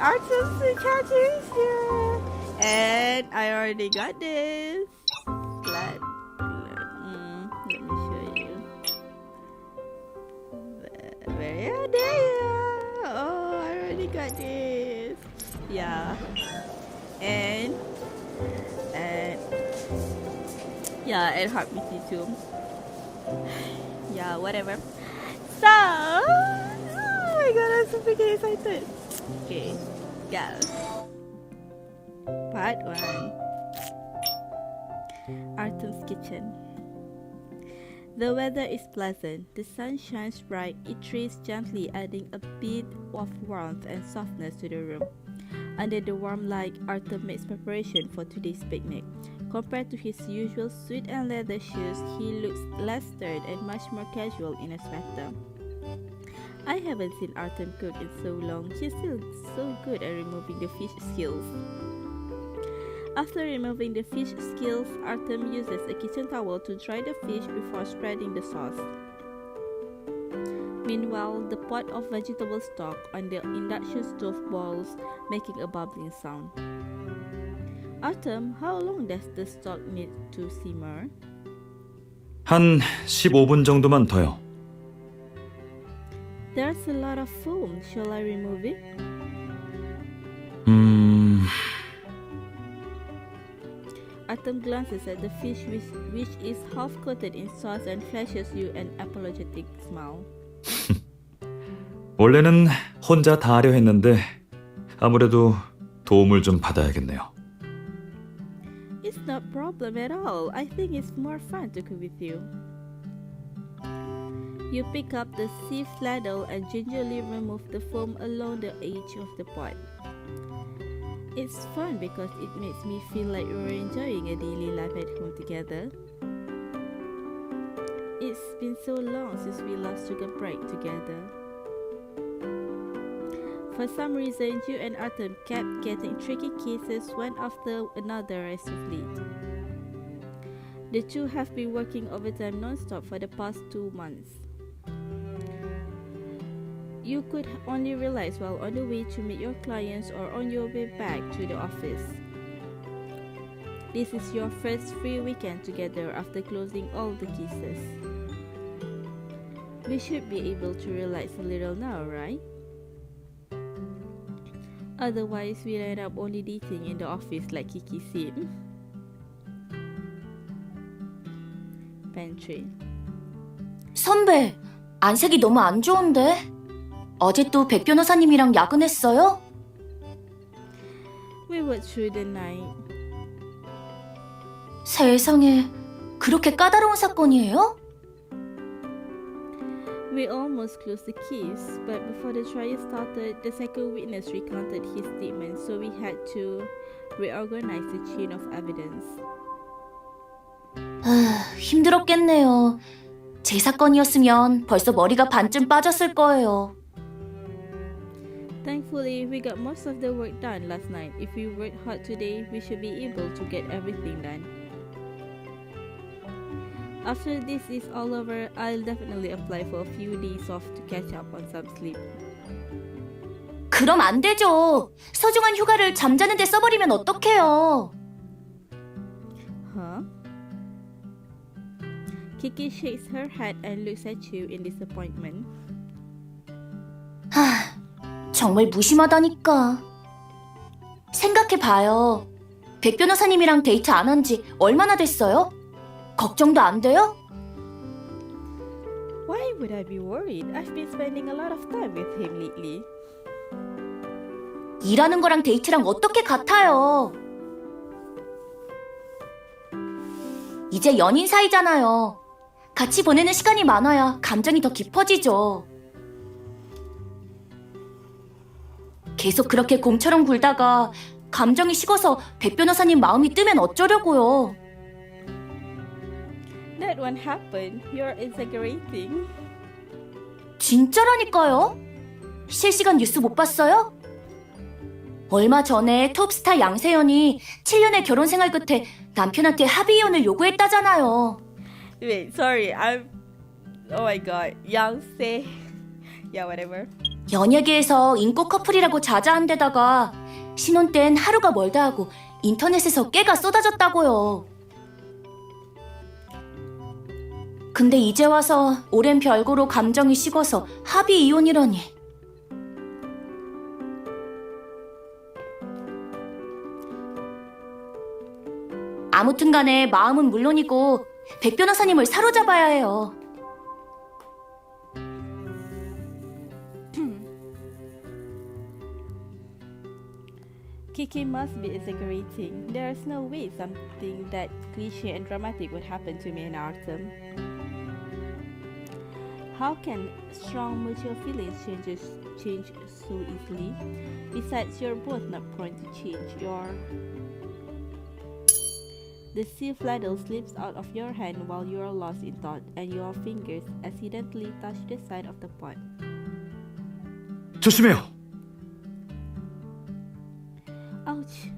Artem's catches here. And I already got this. Glad. Let me show you. There you are. Oh, I already got this. Yeah. And yeah, and heart beating too. Yeah, whatever. So, oh my god, I'm so freaking excited. Okay, guys. Part 1. Artem's kitchen. The weather is pleasant. The sun shines bright. It rays gently, adding a bit of warmth and softness to the room. Under the warm light, Artem makes preparation for today's picnic. Compared to his usual suit and leather shoes, he looks less stirred and much more casual in a sweater. I haven't seen Artem cook in so long. He's still so good at removing the fish scales. After removing the fish scales, Artem uses a kitchen towel to dry the fish before spreading the sauce. Meanwhile, the pot of vegetable stock on the induction stove boils, making a bubbling sound. Artem, how long does the stock need to simmer? 한 15분 정도만 더요. There's a lot of foam. Shall I remove it? Artem glances at the fish which is half coated in sauce and flashes you an apologetic smile. 원래는 혼자 다 하려 했는데 아무래도 도움을 좀 받아야겠네요. It's not a problem at all. I think it's more fun to cook with you. You pick up the sieve ladle and gingerly remove the foam along the edge of the pot. It's fun because it makes me feel like we're enjoying a daily life at home together. It's been so long since we last took a break together. For some reason, you and Artem kept getting tricky kisses one after another as of late. The two have been working overtime non-stop for the past 2 months. You could only realize while on the way to meet your clients or on your way back to the office. This is your first free weekend together after closing all the kisses. We should be able to relax a little now, right? Otherwise, we'll end up only dating in the office like Kiki said. Pantry. 선배, 안색이 너무 안 좋은데? 어제 또 백 변호사님이랑 야근했어요? We were through the night. 세상에, 그렇게 까다로운 사건이에요? We almost closed the case, but before the trial started, the second witness recounted his statement, so we had to reorganize the chain of evidence. 힘들었겠네요. 제 사건이었으면 벌써 머리가 반쯤 빠졌을 거예요. Thankfully, we got most of the work done last night. If we work hard today, we should be able to get everything done. After this is all over, I'll definitely apply for a few days off to catch up on some sleep. 그럼 안 되죠. 소중한 휴가를 잠자는 데 써버리면 어떡해요. Huh? Kiki shakes her head and looks at you in disappointment. 정말 무심하다니까. 생각해봐요. 백 변호사님이랑 데이트 안 한 지 얼마나 됐어요? 걱정도 안 돼요? Why would I be worried? I've been spending a lot of time with him lately. 일하는 거랑 데이트랑 어떻게 같아요? 이제 연인 사이잖아요. 같이 보내는 시간이 많아야 감정이 더 깊어지죠. 계속 그렇게 곰처럼 굴다가 감정이 식어서 백 변호사님 마음이 뜨면 어쩌려고요. That won't happen. You're exaggerating. 진짜라니까요. 실시간 뉴스 못 봤어요? 얼마 전에 톱스타 양세연이 7년의 결혼 생활 끝에 남편한테 합의 이혼을 요구했다잖아요. Wait, sorry. Oh my god. Yang Se. Yeah, whatever. 연예계에서 인고 커플이라고 자자한 데다가 신혼 땐 하루가 멀다 하고 인터넷에서 깨가 쏟아졌다고요. 근데 이제 와서 오랜 별거로 감정이 식어서 합의 이혼이라니. 아무튼 간에 마음은 물론이고 백 변호사님을 사로잡아야 해요. Kiki must be exaggerating. There is no way something that cliche and dramatic would happen to me and Artem. How can strong mutual feelings change so easily? Besides, you're both not prone to change. The sieve ladle slips out of your hand while you are lost in thought, and your fingers accidentally touch the side of the pot. 조심해요. Ouch!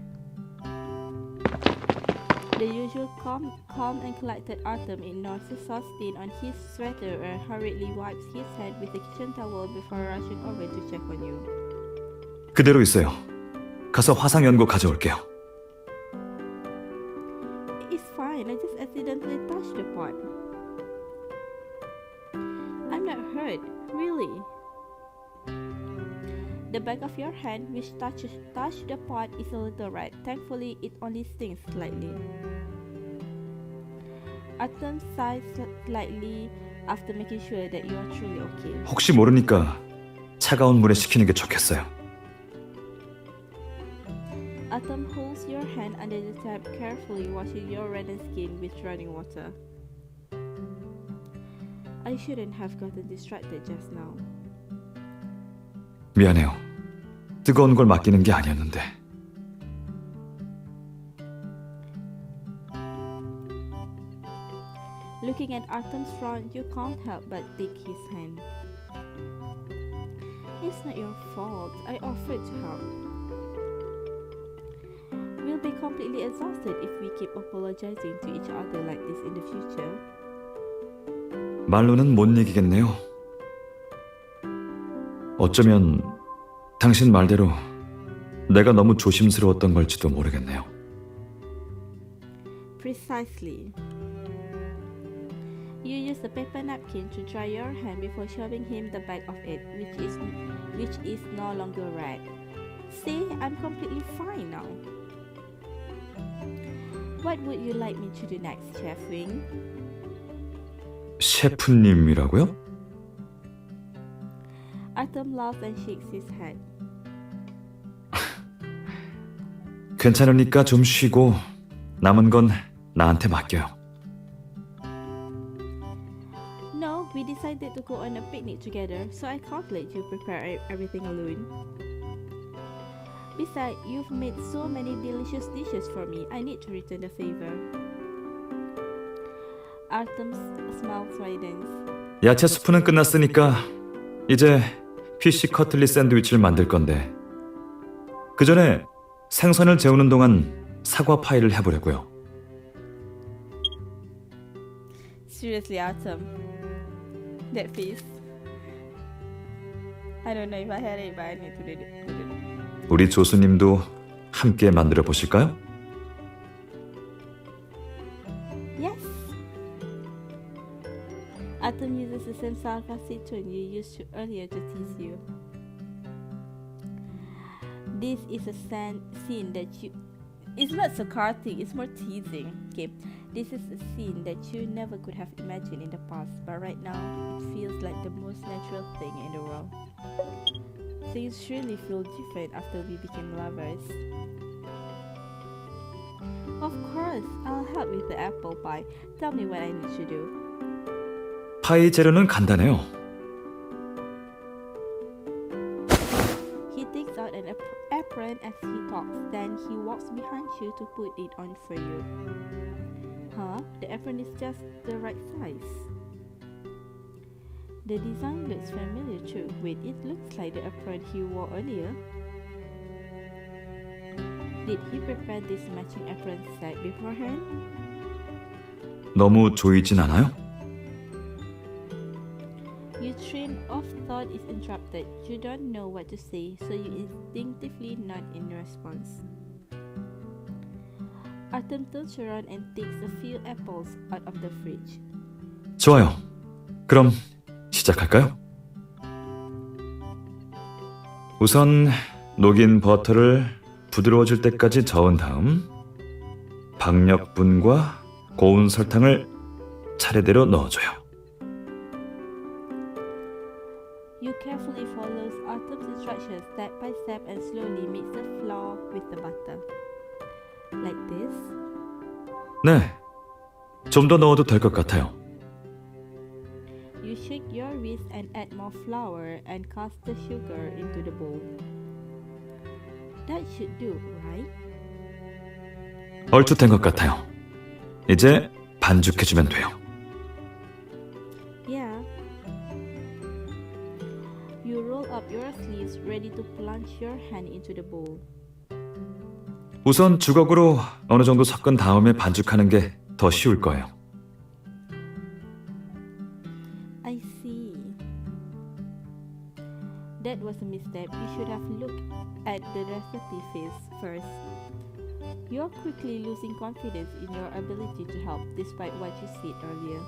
The usual calm and collected Artem ignores the salt stain on his sweater and hurriedly wipes his head with a kitchen towel before rushing over to check on you. 그대로 있어요. 가서 화상 연고 가져올게요. It's fine, I just accidentally touched the pot. I'm not hurt, really. The back of your hand, which touched the pot, is a little red. Thankfully, it only stings slightly. Artem sighs slightly after making sure that you are truly okay. 혹시 모르니까 차가운 물에 식히는 게 좋겠어요. Artem holds your hand under the tap, carefully washing your reddened skin with running water. I shouldn't have gotten distracted just now. 미안해요. 뜨거운 걸 맡기는 게 아니었는데. Looking at Artem's front, you can't help but take his hand. It's not your fault. I offered to help. We'll be completely exhausted if we keep apologizing to each other like this in the future. 말로는 못 이기겠네요. 어쩌면 당신 말대로 내가 너무 조심스러웠던 걸지도 모르겠네요. Precisely. You use a paper napkin to dry your hand before showing him the back of it, which is no longer red. See, I'm completely fine now. What would you like me to do next, Chef Wing? 셰프님이라고요? Artem laughs and shakes his head. 괜찮으니까 좀 쉬고 남은 건 나한테 맡겨요. No, we decided to go on a picnic together, so I can't let you prepare everything alone. Besides, you've made so many delicious dishes for me. I need to return the favor. Artem's smile widens. 야채 스프는 끝났으니까 이제 피쉬 커틀리 샌드위치를 만들 건데 그 전에 생선을 재우는 동안 사과 파이를 해보려고요. Seriously, Artem. That face. I don't know if I had it, but I need to do it. 우리 조수님도 함께 만들어 보실까요? Yes. Artem uses the same sarcastic tone you used earlier to tease you. This is a scene that you... It's not sarcastic, it's more teasing. Okay, this is a scene that you never could have imagined in the past, but right now it feels like the most natural thing in the world. Things really feel different after we became lovers. Of course, I'll help with the apple pie. Tell me what I need to do. 파이 재료는 간단해요. He takes out an apron as he talks, then he walks behind you to put it on for you. Huh? The apron is just the right size. The design looks familiar too. Wait, it looks like the apron he wore earlier. Did he prepare this matching apron set beforehand? 너무 조이진 않아요? You train of thought is interrupted. You don't know what to say, so you instinctively nod in response. Artem turns around and takes a few apples out of the fridge. 좋아요. 그럼 시작할까요? 우선 녹인 버터를 부드러워질 때까지 저은 다음 박력분과 고운 설탕을 차례대로 넣어줘요. You carefully follow Artem's instructions step by step and slowly mix the flour with the butter. Like this. 네, 좀 더 넣어도 될 것 같아요. You shake your wrist and add more flour and cast the sugar into the bowl. That should do, right? 얼추 된 것 같아요. 이제 반죽해주면 돼요. Yeah. You roll up your sleeves ready to plunge your hand into the bowl. 우선 주걱으로 어느 정도 섞은 다음에 반죽하는 게 더 쉬울 거예요. I see. That was a misstep. You should have looked at the recipe first. You're quickly losing confidence in your ability to help despite what you said earlier.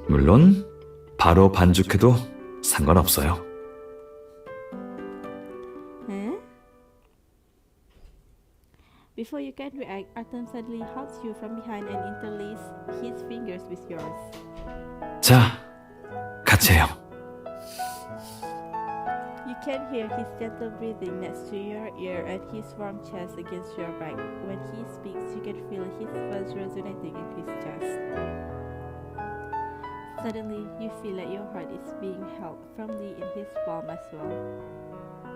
물론 바로 반죽해도 상관없어요. Huh? Before you can react, Artem suddenly hugs you from behind and interlaces his fingers with yours. 자, 같이 해요. You can hear his gentle breathing next to your ear and his warm chest against your back. When he speaks, you can feel his voice resonating in his chest. Suddenly, you feel like your heart is being held firmly in his palm as well.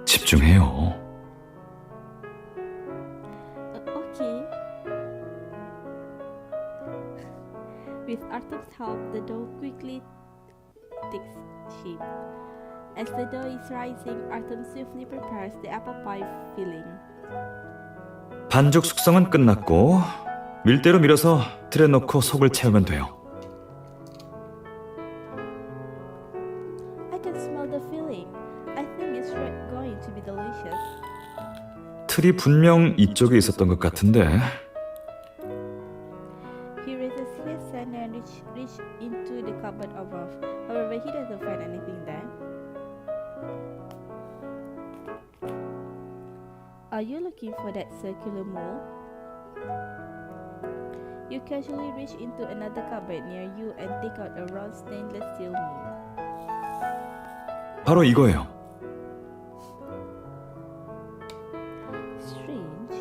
집중해요. Okay. With Artem's help, the dough quickly takes shape. As the dough is rising, Artem swiftly prepares the apple pie filling. 반죽 숙성은 끝났고 밀대로 밀어서 틀에 넣고 속을 채우면 돼요. I can smell the filling. I think it's going to be delicious. 틀이 분명 이쪽에 있었던 것 같은데. He raises his hand and reach into the cupboard above. However, he doesn't find anything there. Are you looking for that circular mold? You casually reach into another cupboard near you and take out a round stainless steel mold. 바로 이거예요. Strange.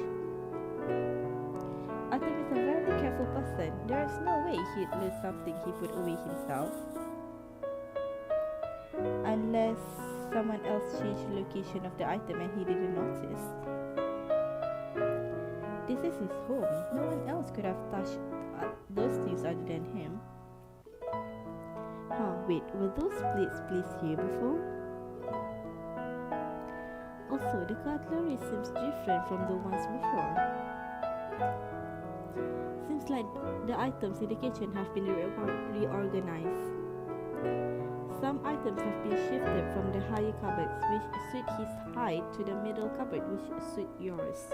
Artem is a very careful person. There is no way he'd lose something he put away himself. Unless someone else changed the location of the item and he didn't notice. This is his home. No one else could have touched those things other than him. Wait, were those plates placed here before? Also, the cutlery seems different from the ones before. Seems like the items in the kitchen have been reorganized. Some items have been shifted from the higher cupboards which suit his height to the middle cupboard which suit yours.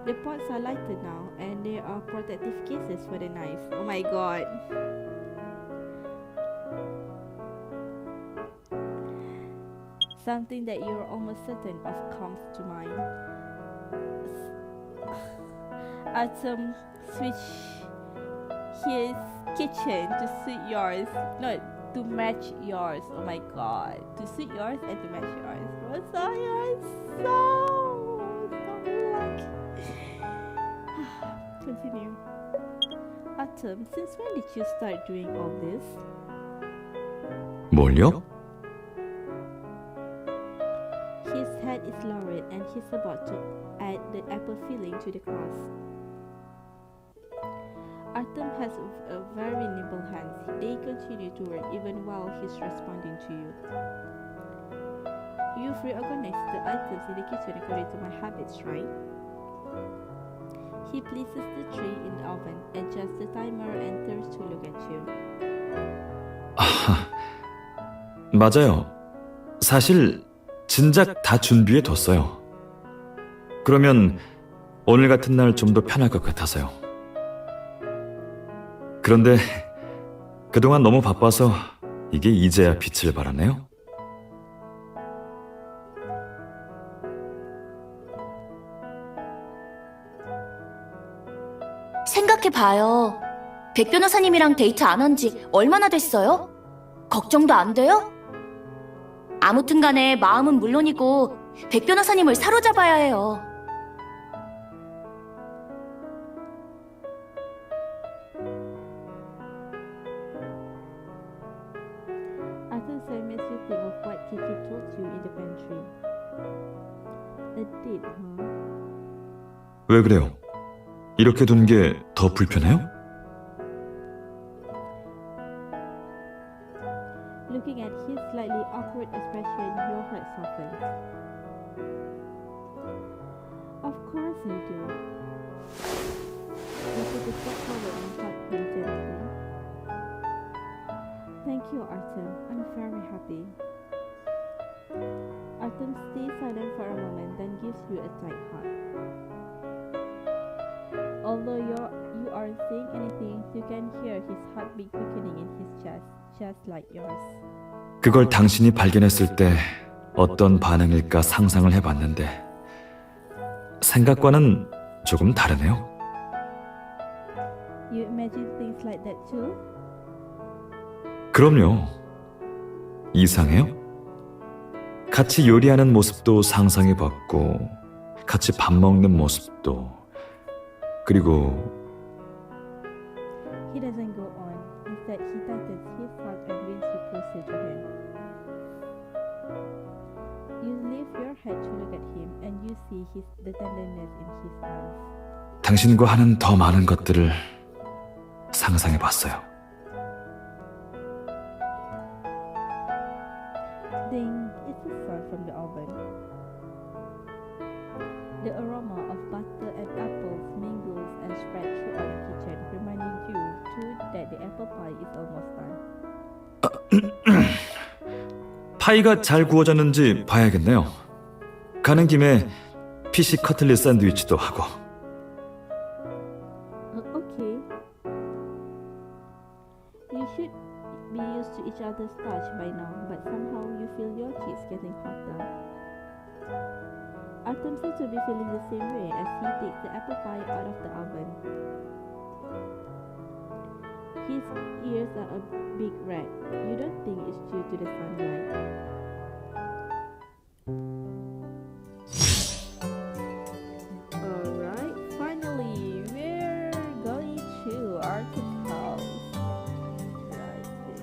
The pots are lighter now and there are protective cases for the knives. Oh my god. Something that you're almost certain of comes to mind. Artem switched his kitchen to suit yours. No, to match yours. Oh my god. To suit yours and to match yours. What's on yours? So lucky. Continue. Artem, since when did you start doing all this? 뭘요? His head is lowered and he's about to add the apple filling to the crust. Artem has very nimble hands. They continue to work even while he's responding to you. You've reorganized the items in the kitchen according to my habits, right? He places the tray in the oven, adjusts the timer and turns to look at you. 맞아요. 사실 진작 다 준비해 뒀어요. 그러면 오늘 같은 날 좀 더 편할 것 같아서요. 그런데 그동안 너무 바빠서 이게 이제야 빛을 발하네요. 생각해봐요. 백 변호사님이랑 데이트 안 한 지 얼마나 됐어요? 걱정도 안 돼요? 아무튼 간에 마음은 물론이고 백 변호사님을 사로잡아야 해요. Artem said makes you think of what Kiki told you in the pantry. It did, huh? 왜 그래요? 이렇게 둔 게 더 불편해요? Looking at his slightly awkward expression, your heart softens. Of course I do. You took a step forward and hugged him gently. Thank you, Artem. I'm very happy. Artem stays silent for a moment, then gives you a tight hug. Although you aren't saying anything, you can hear his heartbeat quickening in his chest, just like yours. 그걸 당신이 발견했을 때 어떤 반응일까 상상을 해봤는데 생각과는 조금 다르네요. You imagine things like that too? 그럼요. 이상해요? 같이 요리하는 모습도 상상해봤고 같이 밥 먹는 모습도 그리고 He doesn't go on. Instead, he tightens his hug and brings you closer to him. You lift your head to look at him, and you see the tenderness in his eyes. 당신과 하는 더 많은 것들을 상상해봤어요. Ding! It's a sound from the oven. The aroma of butter and apples mingles and spreads throughout the kitchen, reminding you too that the apple pie is almost done. 파이가 잘 구워졌는지 봐야겠네요. 가는 김에 피시 커틀리 샌드위치도 하고. Okay. You should be used to each other's touch by now, but somehow you feel your cheeks getting hotter. Artem seems to be feeling the same way as he takes the apple pie out of the oven. His ears are a big red. You don't think it's due to the sunlight. Alright, finally, we're going to Artem's house. Right, this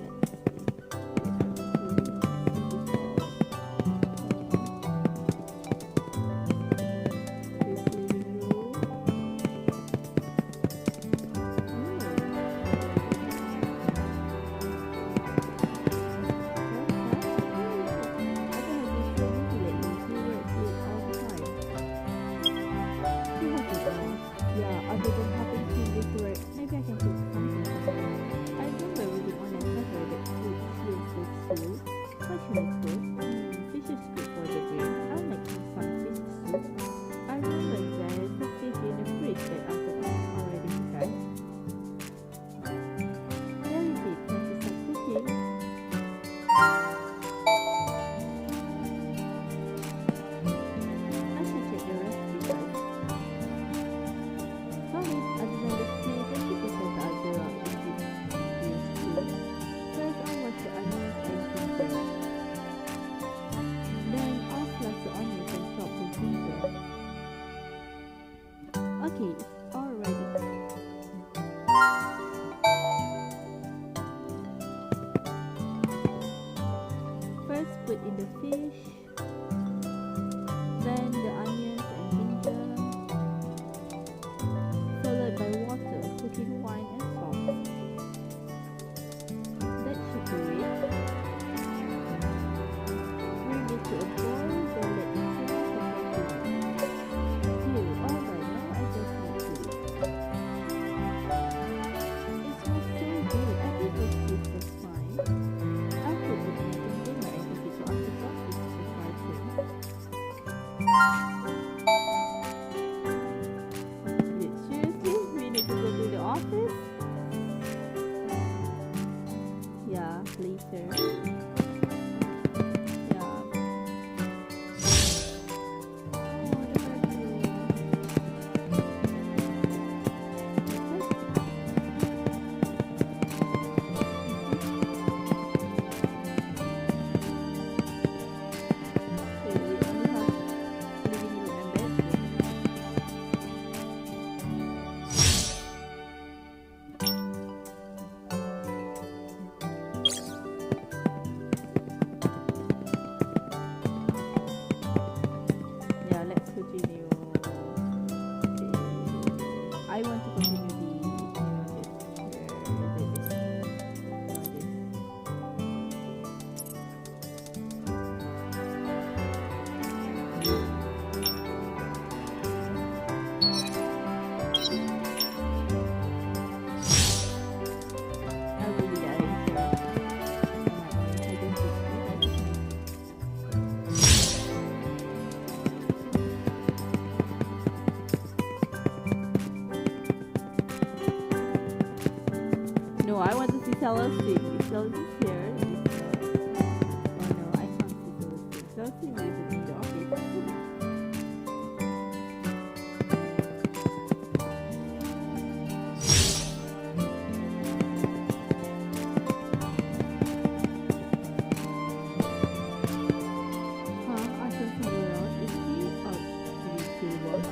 living room. Yeah, other than having seen this work, maybe I can cook something. I remember reading on a paper that food feels so soup. What should I cook? Fish is good for the brain. I'll make you some fish soup. I remember there's a fish in the fridge that Uncle Tom already tried. There is it. Can you start cooking? I should check the recipe, guys. Sorry, other than the steak and chicken that I'll go out with this too. First, I'll wash the onions and ginger. Then I'll slice the onions and chop the ginger. Okay, it's all ready. First, put in the fish, then the onions and ginger, followed by water, cooking wine and salt. That should do it. Bring it to a boil, then let it simmer for 5 minutes. Phew, alright, now I just need to eat. It smells so good, I think it tastes just fine. Seriously? We need to go to the office? Yeah, later. Yeah. Oh, the bathroom. Okay, we only have living room and bedroom. Yeah, let's continue. Okay. I want to continue the I'll do the arrangement on my own. I don't think you guys can. No, I want to see Celestine. If Celestine is here, oh no, I can't see Celestine. Celestine is in the office. Huh? Artem somewhere else? Is he out doing schoolwork?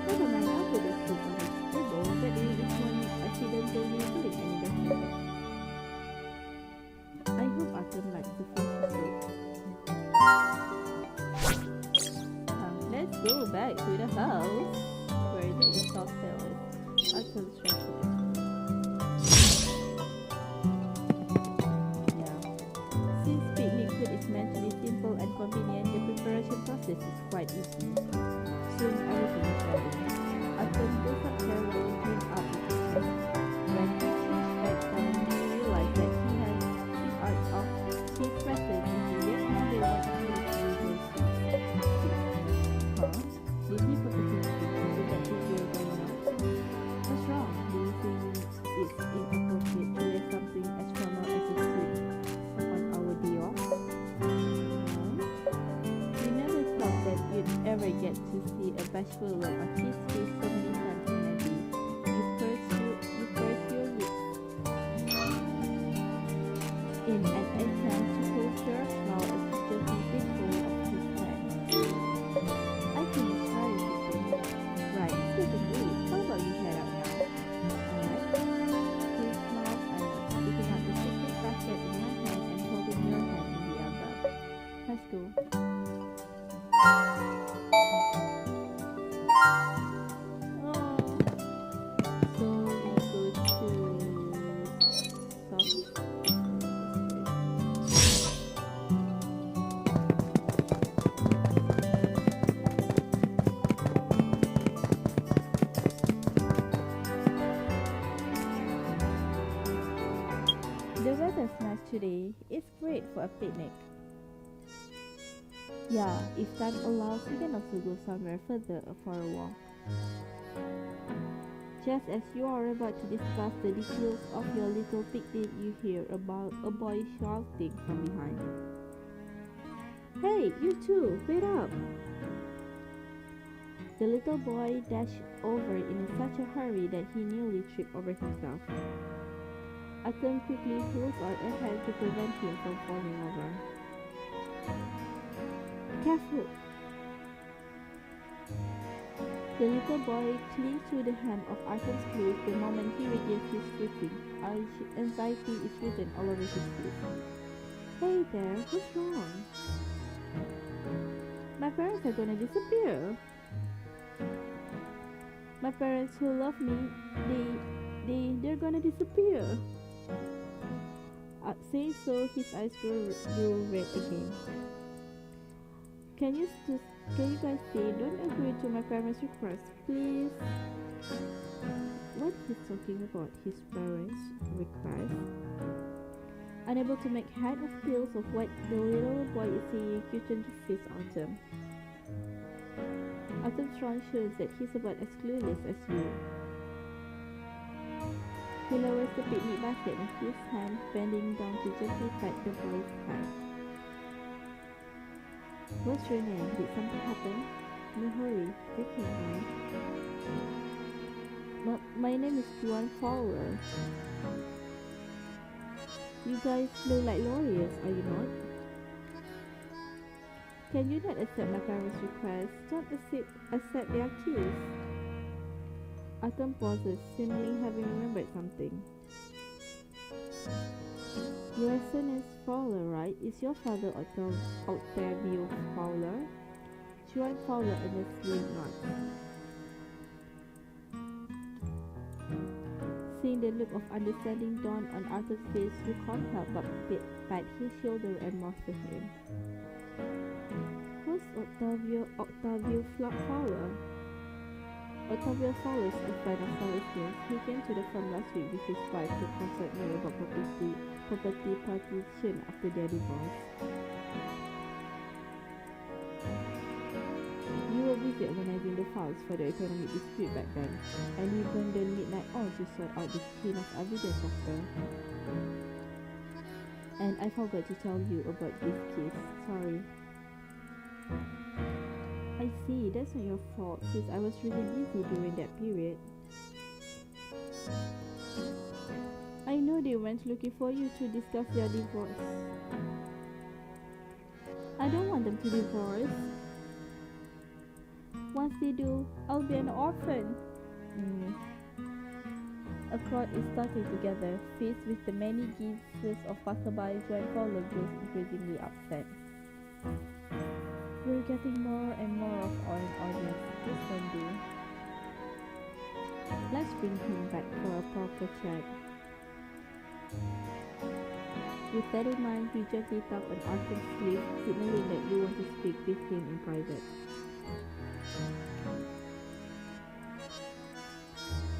Never mind, I'll put this book on his table. That is this one accidentally put it and it doesn't. I hope Artem likes the fish soup. Let's go back to the house. Where is it? The South Palace. Artem's restaurant. Yeah. Since picnic food is meant to be simple and convenient, the preparation process is quite easy. Soon everything is ready. Artem goes up there while we clean up the kitchen. When he turns back down, he realizes that he has been out of his method into yet another one of his usual Huh? Did he put the fish into that video going out? What's wrong? Do you think it's inappropriate to wear something as formal as a suit on our day off? No? You never thought that you'd ever get to see a bashful look on his face so many times in a day. You purse your lips in an attempt to capture a smile as he gently takes hold of his hand. I think it's very pretty. Right, certainly. How about you head out now? Alright. He smiled and was picking up the picnic basket in one hand and holding your hand in the other. Let's go. Oh. So we go to South. The weather's nice today. It's great for a picnic. Yeah, if time allows, we can also go somewhere further for a walk. Just as you are about to discuss the details of your little picnic, you hear about a boy shouting from behind. Hey, you two, wait up! The little boy dashed over in such a hurry that he nearly tripped over himself. Artem quickly pulls out a hand to prevent him from falling over. Careful! The little boy clings to the hand of Artem's clothes the moment he regains his footing. Anxiety is written all over his face. Hey there, what's wrong? My parents are gonna disappear. My parents who love me, they're gonna disappear. Saying so, his eyes grew red again. Can you guys say, don't agree to my parents' request, please? What he's talking about, his parents' request? Unable to make head or tails of what the little boy is saying, you turn to face Artem. Artem's run shows that he's about as clueless as you. He lowers the picnic basket in his hand, bending down to gently pat the boy's head. What's your name? Did something happen? No hurry, take your time. My name is Juan Fowler. You guys look like lawyers, are you not? Can you not accept my parents' request? Don't accept their accuse. Artem pauses, seemingly having remembered something. Your son is Fowler, right? Is your father Octavio Fowler? Juan Fowler earnestly nods. Seeing the look of understanding dawn on Arthur's face, you can't help but pat his shoulder and mouth to him. Who's Octavio Fowler? Octavio Fowler is a friend of Celestine's. He came to the farm last week with his wife to consult me about property partition after their divorce. You were busy organizing the files for the economic dispute back then, and you burned the midnight oil to sort out the chain of evidence after. And I forgot to tell you about this case. Sorry. I see, that's not your fault, since I was really busy during that period. I know they went looking for you to discuss their divorce. I don't want them to divorce. Once they do, I'll be an orphan. A crowd is starting together, faced with the many gazes of passersby. Juan Fowler grows increasingly upset. We're getting more and more of our audience. This won't do. Let's bring him back for a proper chat. With that in mind, you gently tap on Artem's sleeve, signaling that you want to speak with him in private.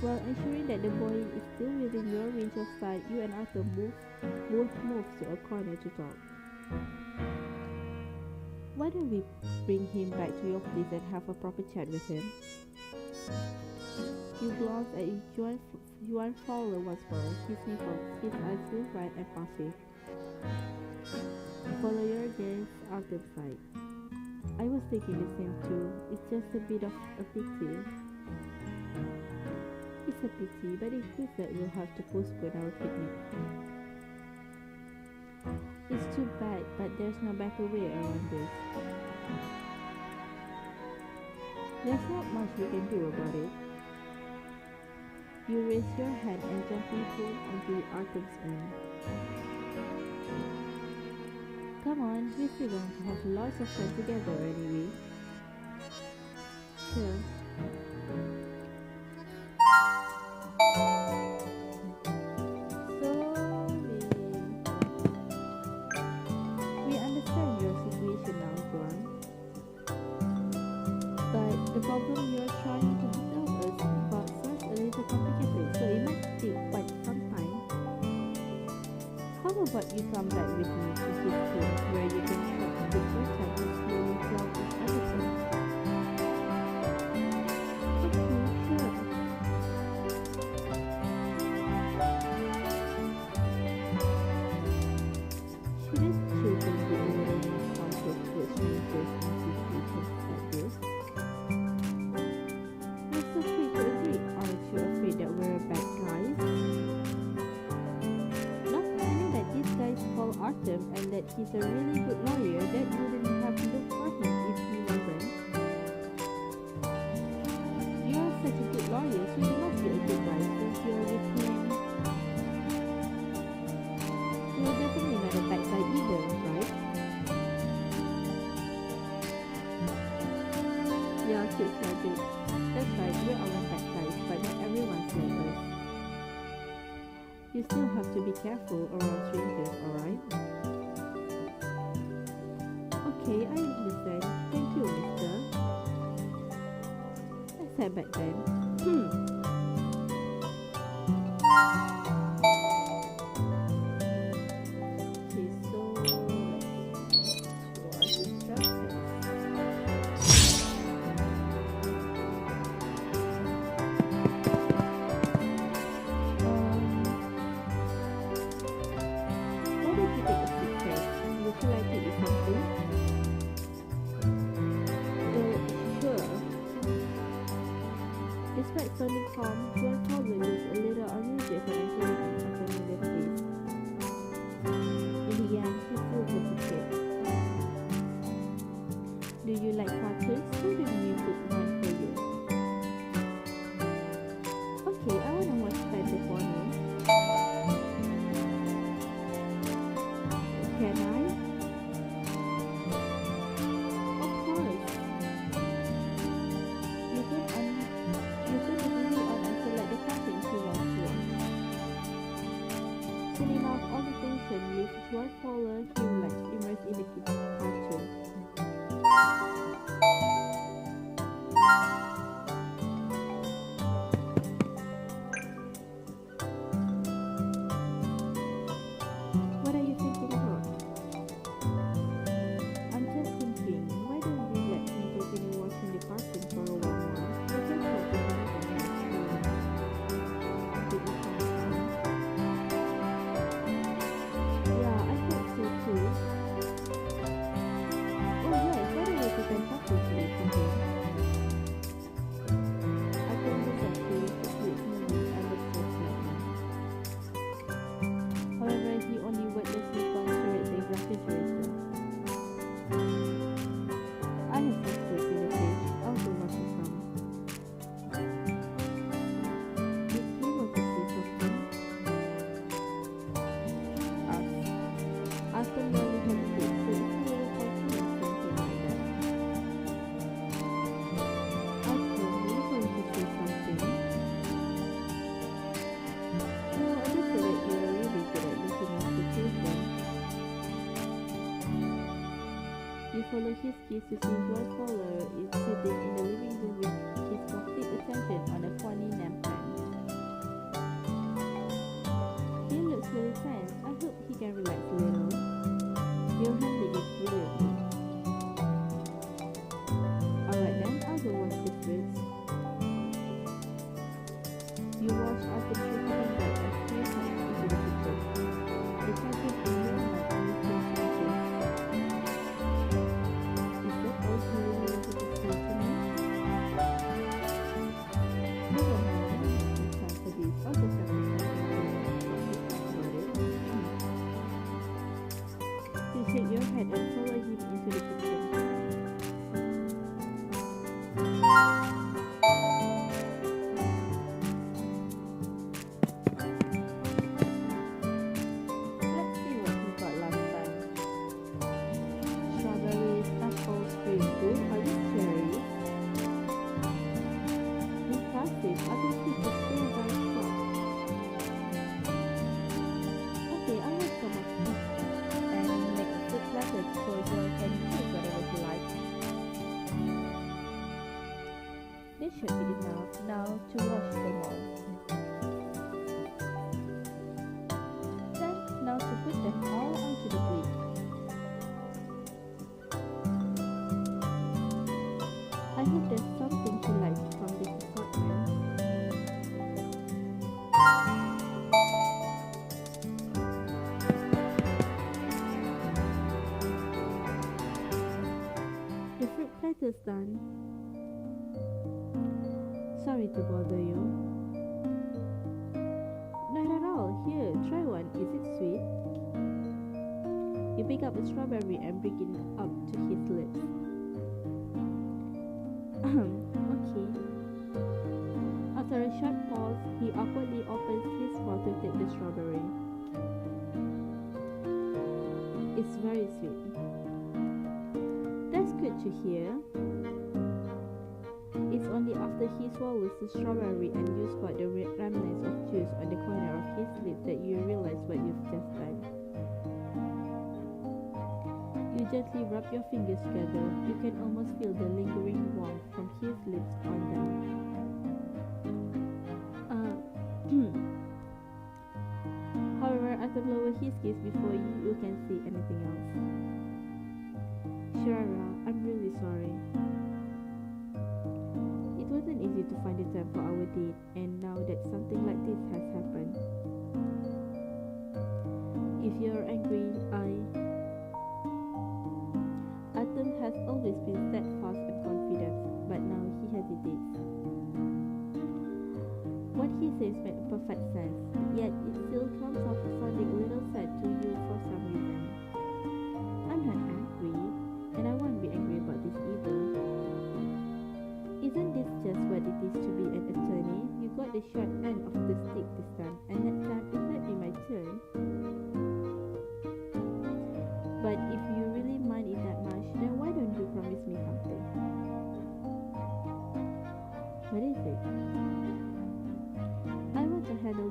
While ensuring that the boy is still within your range of sight, you and Artem both move to a corner to talk. Why don't we bring him back to your place and have a proper chat with him? You glance at Juan Fowler once more. He sniffles, his eyes feel bright and passive. Follow your gaze, Artem sighed. I was thinking the same too. It's just a bit of a pity. It's a pity, but it means that we'll have to postpone our picnic. It's too bad, but there's no better way around this. There's not much we can do about it. You raise your hand and gently pull onto Artem's arm. Come on, we're still going to have lots of fun together anyway. Sure. The problem you're trying to tell us about sounds a little complicated, so it might take quite some time. How about you come back with me to his place where you can talk to the time and slowly plug with everything? Okay, sure. Shouldn't children be a little more conscious towards strangers and situations like this? That we're bad guys. Not only that these guys call Artem and that he's a really good lawyer, that wouldn't have looked for him if he wasn't. You're such a good lawyer, so you must be a good guy since you're with him. You're definitely not a bad guy either, right? Yeah, kids logic. That's right, we're all bad guys, but not everyone's like us. You still have to be careful around strangers, alright? Okay, I understand. Thank you, mister. Let's head back then. Okay, so let's you like cartoons? Maybe we put one for you. Okay, I wanna watch Panda Pony. Can I? Of course. You can really on and select the cartoons you want to watch. Turning off all the tension leaves George Fowler he relaxed immersed in the kids' cartoon. What are you thinking about? I'm just thinking, why don't we let him continue watching the cartoon for a while more? We'll just hope we can have a nice experience. Did you find fun? Yeah, I thought so too. Oh yes, by the way, pretend something to eat from him. I told him that he used to sleep movies and look so sleepy. However, he only wordlessly considered the refrigerator. I have some food in the fridge. I'll go wash it some. Did he want to say something? Us. Artem really hesitates, so it's a little confusing something like that. Artem, were you going to say something? No, I just said that you are really good at looking after children. You follow his gaze to see George Fowler is sitting in the living room with his complete attention on a funny napkin. He looks really tense. I hope he can relax a little. You're handling it brilliantly. Alright then, I'll go wash the fruits. You watch Artem tripping back as he heads into the kitchen. The tension in your mind only feels increased. Is that all you really wanted to say to me? Never mind, I don't have time for this. I'll just have to talk about it. You shake your head and follow him into the kitchen. Let's see what we got last time. Strawberries, apples, green food, are these cherries? Impressive, I can see the still very soft. Okay, I'll have some of these and make a fruit platter so you can choose whatever you like. This should be enough now to wash them all. Then, now to put them all onto the plate. I hope there's something he likes from this assortment. The fruit platter's done. Sorry to bother you. Not at all. Here, try one. Is it sweet? You pick up a strawberry and bring it up to his lips. Okay. After a short pause, he awkwardly opens his mouth to take the strawberry. It's very sweet. That's good to hear. It's only after he swallows the strawberry and you spot the remnants of juice on the corner of his lip that you realize what you've just done. You gently rub your fingers together. You can almost feel the lingering warmth from his lips on them. However, as I lower his gaze before you can see anything else. Shara, I'm really sorry. It wasn't easy to find the time for our date, and now that something like this has happened. If you're angry, Artem has always been steadfast and confident, but now he hesitates. What he says makes perfect sense, yet it still comes off sounding a little sad to you for some reason. I'm not angry, and I won't be angry about this either.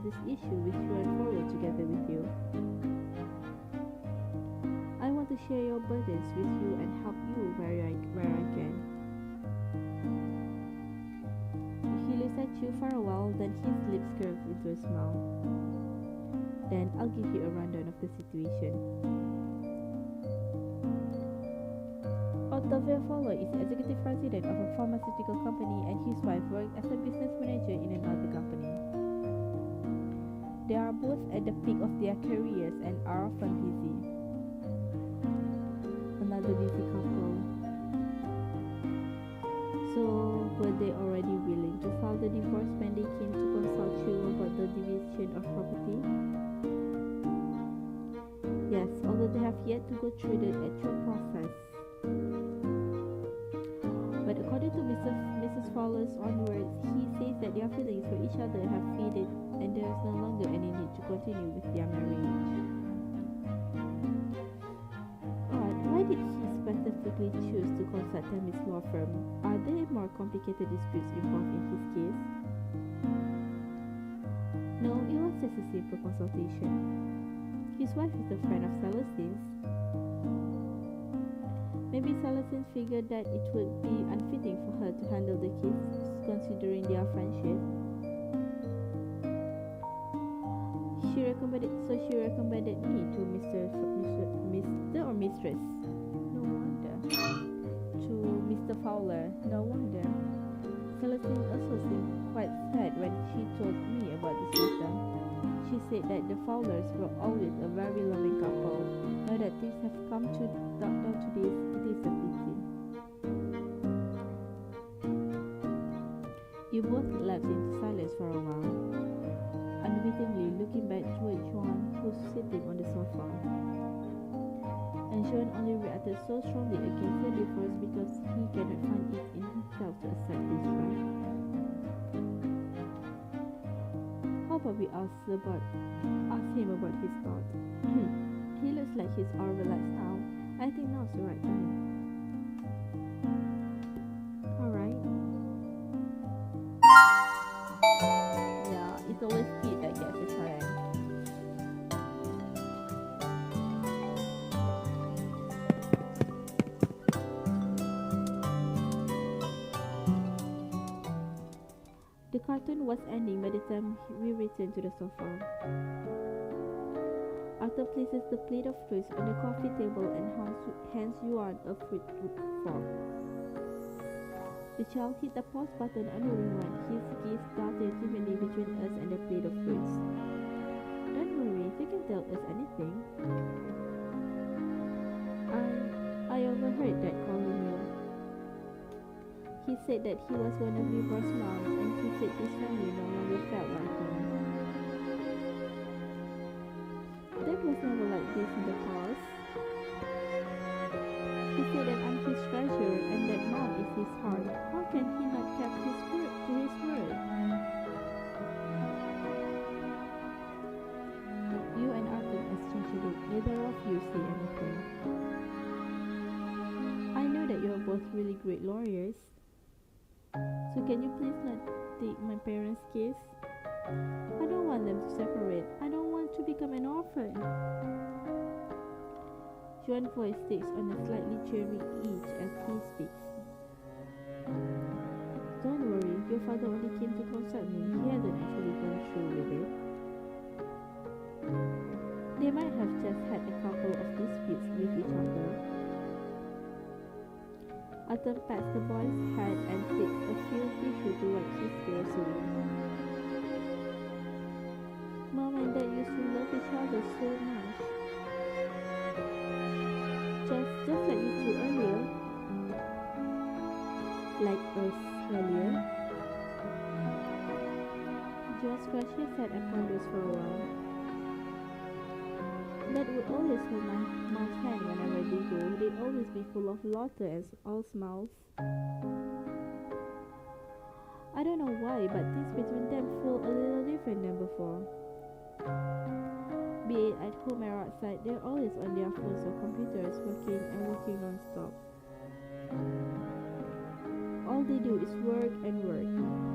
this issue with you and forward together with you. I want to share your burdens with you and help you where I can. He looks at you for a while, then his lips curve into a smile. Then I'll give you a rundown of the situation. Octavio Fowler is executive president of a pharmaceutical company and his wife works as a business manager in another company. They are both at the peak of their careers and are often busy. Another busy couple. So, were they already willing to file the divorce when they came to consult you about the division of property? Yes, although they have yet to go through the actual process. But according to Mrs. Fowler's own words, he says that their feelings for each other have faded and there is no longer any need to continue with their marriage. But why did he specifically choose to consult Tammy's law firm? Are there more complicated disputes involved in his case? No, it was just a simple consultation. His wife is a friend of Celestine's. Maybe Celestine figured that it would be unfitting for her to handle the kids, considering their friendship. She recommended me to Mr. or Mistress. No wonder. To Mr. Fowler. No wonder. Celestine also seemed quite sad when she told me about this matter. She said that the Fowlers were always a very loving couple. Now that things have come down to this, it is a pity. You both lapsed into silence for a while, unwittingly looking back toward Juan, who's sitting on the sofa. And Juan only reacted so strongly against the divorce because he cannot find it in himself to accept this, right? How about we ask him about his thoughts? He looks like he's all relaxed now. I think now's the right time. Alright. Yeah, it's always Pete that gets the correct. The cartoon was ending by the time we returned to the sofa. Arthur places the plate of fruits on the coffee table and hands Yuan a fruit fork. The child hit the pause button on the remote. His gaze darted evenly between us and the plate of fruits. Don't worry, you can tell us anything. I overheard that calling you. He said that he was one of River's moms and he said his family no longer felt like him. That was never like this in the past. He said that I'm his treasure and that mom is his heart. How can he not keep his word to his word? You and Artem exchange a look. Neither of you say anything. I know that you are both really great lawyers. So can you please not take my parents' case? I don't want them to separate. I don't want to become an orphan. Juan's voice takes on a slightly cheery edge as he speaks. Don't worry, your father only came to consult me. He hasn't actually gone through with it. They might have just had a couple of disputes with each other. Artem pats the boy's head and takes a few tissue to wipe his tears away. Mom and Dad used to love each other so much. Just like you two earlier. Like us earlier. Joe scratched his head and ponders for a while. Dad would always hold my mom's hand whenever they go. They'd always be full of laughter and all smiles. I don't know why, but things between them feel a little different than before. Be it at home or outside, they're always on their phones or computers working non-stop. All they do is work and work.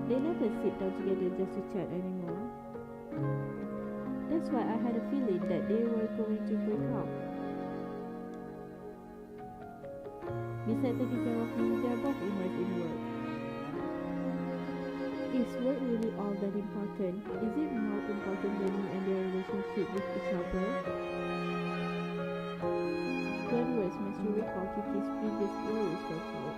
They never sit down together just to chat anymore. why I had a feeling that they were going to break up. Besides taking care of me, they're both immersed in work. Is work really all that important? Is it more important than me and their relationship with each other? John words makes you recall Kiki's previous worries once more.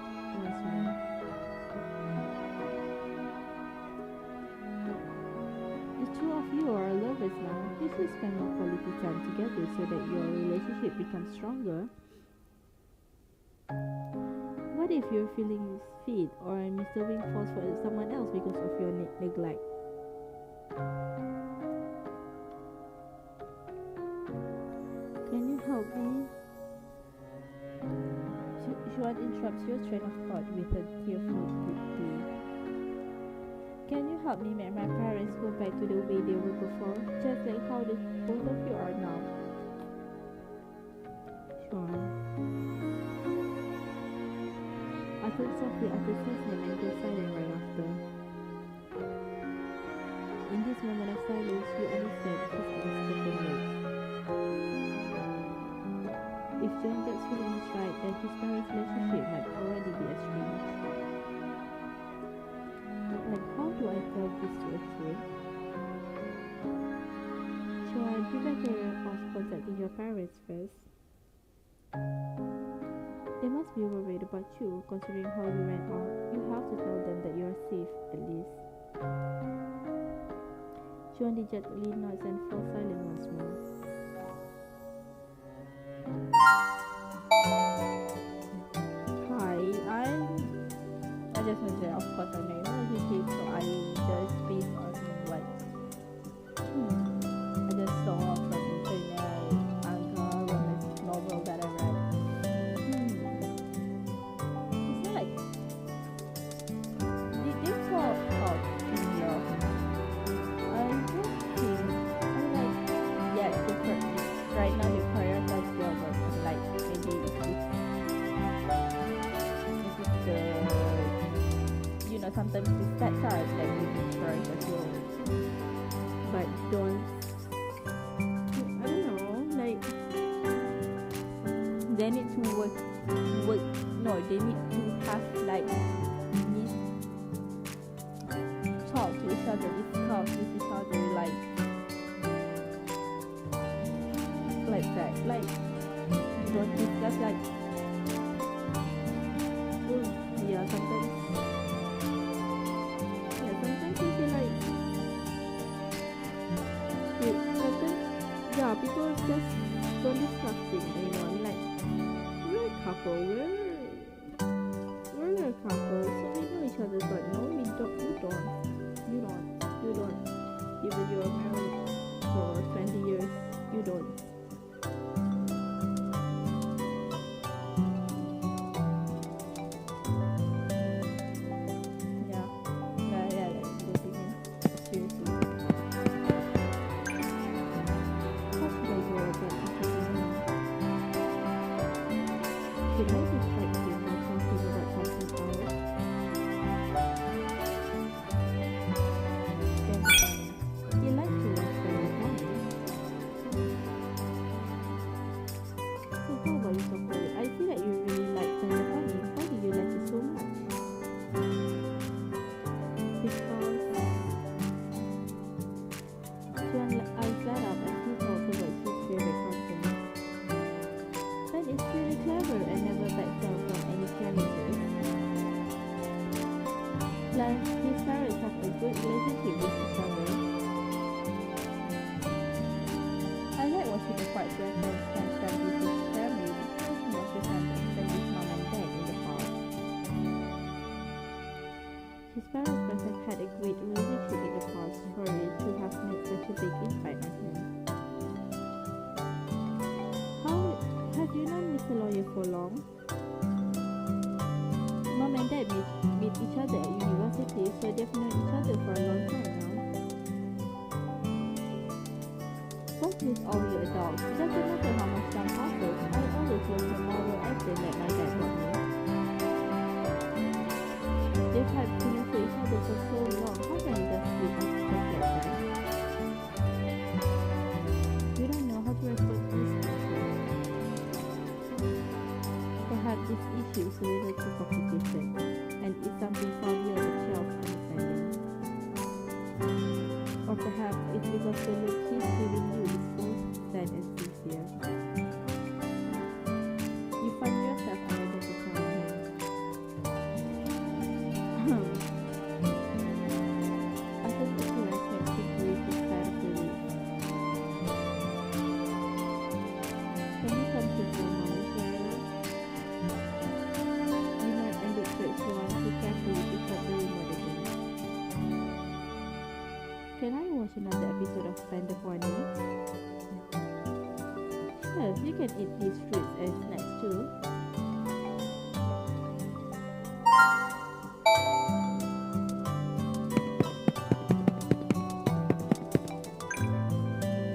The two of you are lovers now. You should spend more quality time together so that your relationship becomes stronger. What if your feelings feed or Mr. Wing falls for someone else because of your neglect? Can you help me? Xuan interrupts your train of thought with a tearful plea. Can you help me make my parents go back to the way they were before, just like how the both of you are now? Xuan. Artem softly utters his name and goes silent right after. In this moment of silence, you understand his unspoken words. If John gets feelings right, then his parents' relationship might already be estranged. Like, how do I tell this to a kid? John, you better off contacting your parents first. They must be worried about you, considering how you ran off. You have to tell them that you are safe, at least. John dejectedly nods and falls silent once more. Hi, I just want to say, of course, I know you know he so I just based on what I just saw from internet, manga, romance novel that I read. It's like they fall out in love. I don't think I'm like yes, right now they prioritize their work and like maybe it's the sometimes it's that time that you need to prioritize your work. But don't I don't know, like they need to work no, they need to have like talk to each other, discuss with each other like that. Like don't discuss like yeah, sometimes you feel like sometimes people just don't discuss things anymore. Like we're a couple, we're a couple, so we know each other, but no, we don't. You don't. Even you are married for 20 years, you don't. His parents must have had a great relationship in the past for it to have made such a big impact on him. How have you known Mr. Lawyer for long? Mom and Dad meet each other at university, so they've known each other for a long time now. Both with all you adults, it doesn't matter how much time passes, I always was the moral accent that my dad taught me. They've had feelings for each other for so long, how can you just sleep just like that? issue is a little too complicated, and it's something far beyond the shelf understanding. Or perhaps it's because the look he's giving you is both sad and sincere. You find yourself unable to tell him. After the appearance makes him breathe a sigh of relief. Can you come to the moment, Clara? You nod and look towards the one who carefully picks up the remote again. Can I watch another episode of Pandemonium? Sure, you can eat these fruits as snacks too.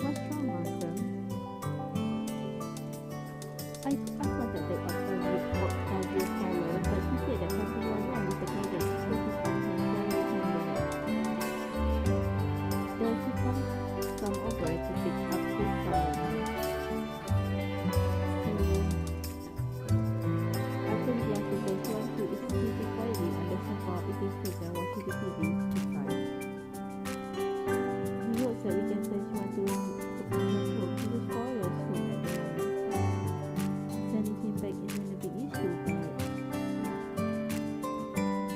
What's wrong, Artem? I contacted Octavio Fowler, but he said that something went wrong with the guidance because his own hands were handling it. Does he come over to pick up his sorrow now? Artem glances at one who is sitting quietly on the sofa eating fruit and watching the TV. He sighs. He hopes that we can send Chuan to home to his father's home at the moment. Sending him back isn't a big issue, but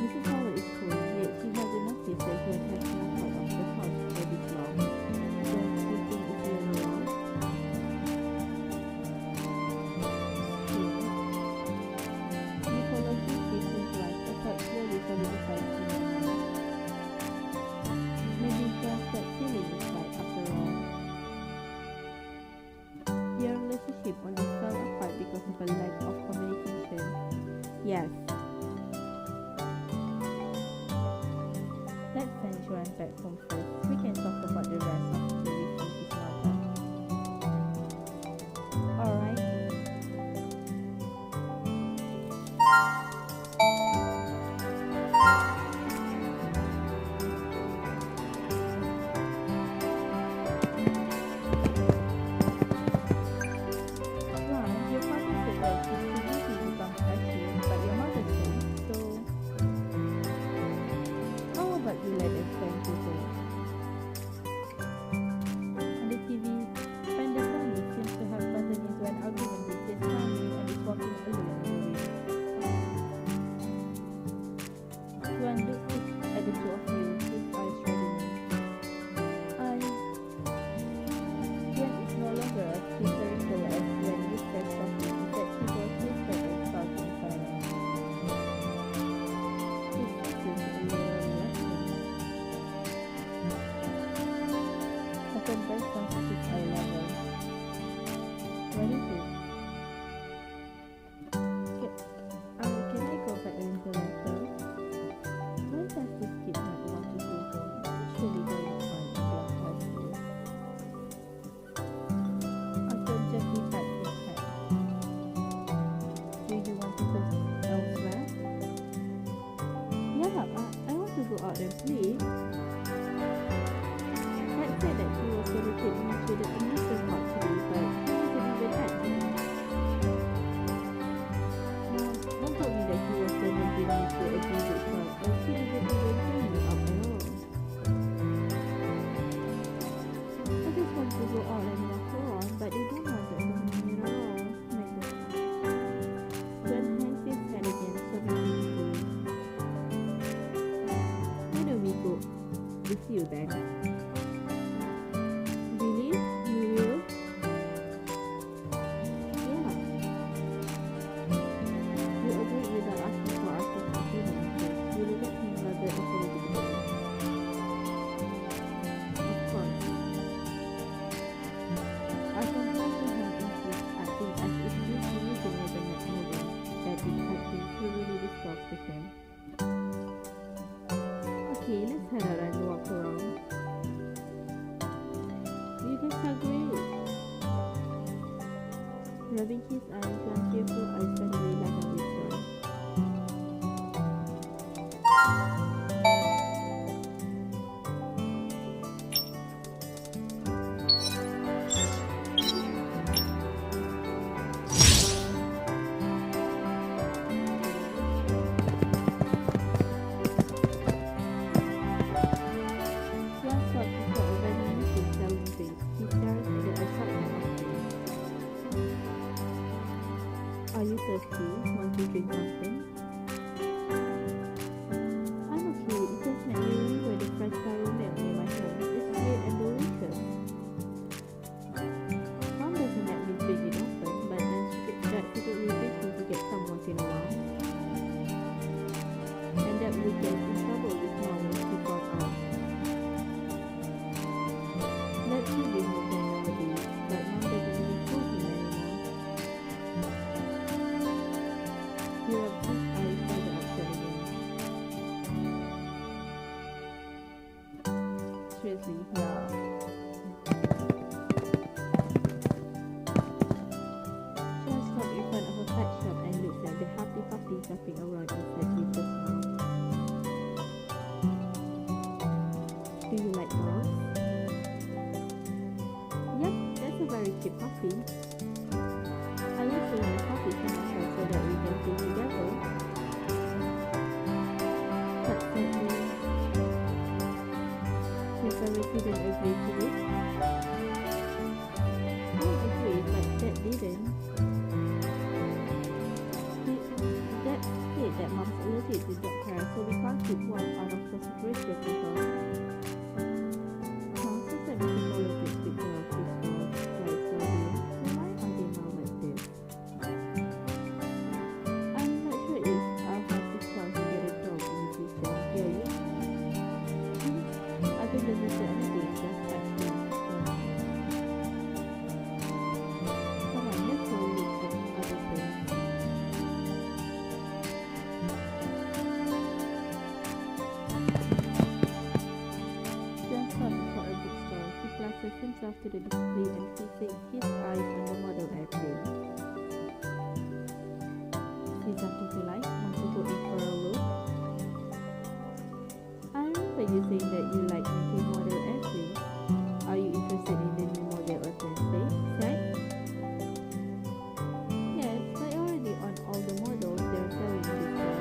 Mrs. Howard is cold, yet she hasn't noticed that Chuan has been out of the house for this long. Don't you think it's really wrong? Nicholas sees his wife, a thought slowly solidifies in her mind. Maybe just that feeling is right after all. Your relationship only fell apart because of a lack of communication. Yes. Let's send Joanne back home first. We can talk about the rest of the week in his mother. Alright. Ron, your father said that he's too busy to come catch you, but your mother said so. How about you let us send you home? On the TV, Pandemonium seems to have gotten into an argument with his family and is walking alone in the room. Juan looks at the two of you, his eyes reddening. Juan is no longer as hysterical as when you first saw him. Instead, he was whispered and sulking silence. His face is a little reluctant. Artem burst down to his eye level. What is it? Can I go back a little later? Why does this kid not want to go home? It's really very fun in their house here. Artem gently pats his head. Do you want to go elsewhere? Yeah, I want to go out and play. Dad said that he was going to take me to the amusement park today, but he isn't even at home. Mom told me that he was going to bring me to a music club, but he didn't even bring me out at all. I just want to go out and walk around, but they don't want to accompany me at all. My God. John hangs his head again, sobbing deeply. Why don't we go with you then? Really? You will? Yeah. You agreed without asking for Artem's opinion first. You look at him rather apologetically. Of course. Artem holds her hand in his, acting as if this meeting was a moment that it had been truly discussed with him. Okay, let's head out and walk around. You guys are great. Rubbing his eyes, one cheerful eyes suddenly light up with joy. Want to drink something? I'm okay. It just made me remember the fresh caramel in my home. It's sweet and delicious. Mom doesn't let me drink it often, but then that secretly makes me to get some once in a while. And that we get in trouble with Mom when she got out. That should be more than nowadays, but Mom doesn't really force him anymore. You have his eyes for the upset again. Seriously, yeah. Just stop in front of a pet shop and looks at the happy puppy jumping around inside with a smile. Do you like dogs? Yep, that's a very cute puppy. I used to want a puppy for myself so that we can play together. But sadly, your parents didn't agree to this. Mom agreed, but Dad didn't. Dad said that Mom's allergic to dog hair, so we can't keep one out of consideration for her. Mom says that Mr. Politics take care of his dog quite slowly, so why are they now like this? I'm not sure if I'll have the chance to get a dog in the future. Hear you? I think doesn't say anything, just touch him. Come on, let's go look at other things. John stopped before a bookstore. He places himself to the display and fixes his eyes on the model airplane. See something you like? Want to go in for a look? I remember you saying that you like making model airplanes. Are you interested in the new model airplane set? Yes, I already own all the models they're selling in this store.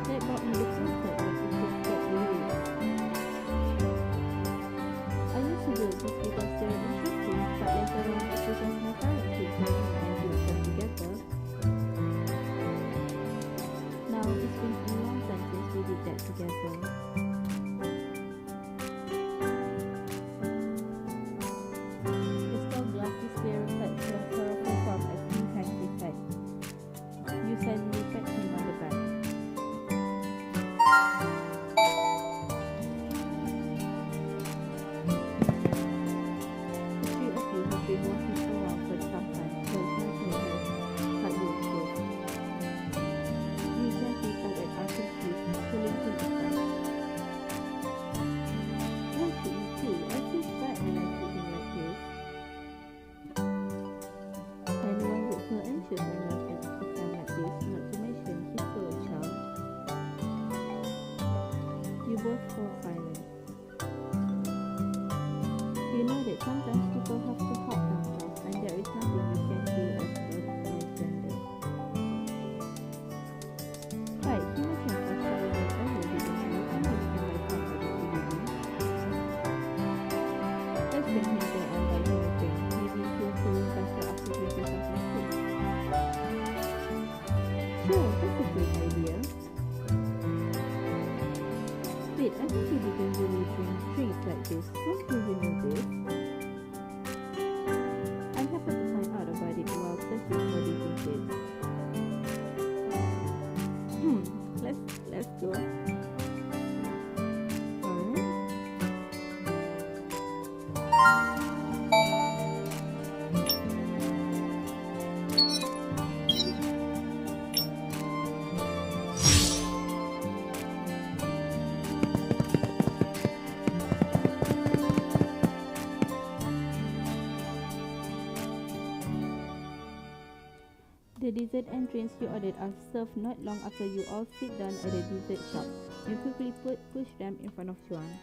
They bought me the full set when it just got released. I used to do it just because they're interesting, but later on it's because my parents would join me and do them together. Now it's been a long time since we did that together. The store glass display reflects your colorful form as impact effect. You suddenly pat him on the back. The three of you have been walking around for some time, so it's not your head, but you close. You gently tug at Artem's sleeve, pulling him aside. Why should you too? I feel bad when I see him like this. Anyone would feel anxious when you're at a time like this, not to mention he's still a child. You both fall silent. You know that sometimes people have to help themselves and there is nothing you can do as a bystander. Right, he mentioned first earlier, didn't you? I know you can buy some for the DVD. Let's bring him there and buy him a drink. Maybe he'll feel better after drinking something sweet. Sure, that's a great idea. Wait, I think you didn't really drink drinks like this. When did you know this? I happened to find out about it while searching for dating tips. Let's go. Alright. The dessert and drinks you ordered are served not long after you all sit down at the dessert shop. You quickly push them in front of Juan.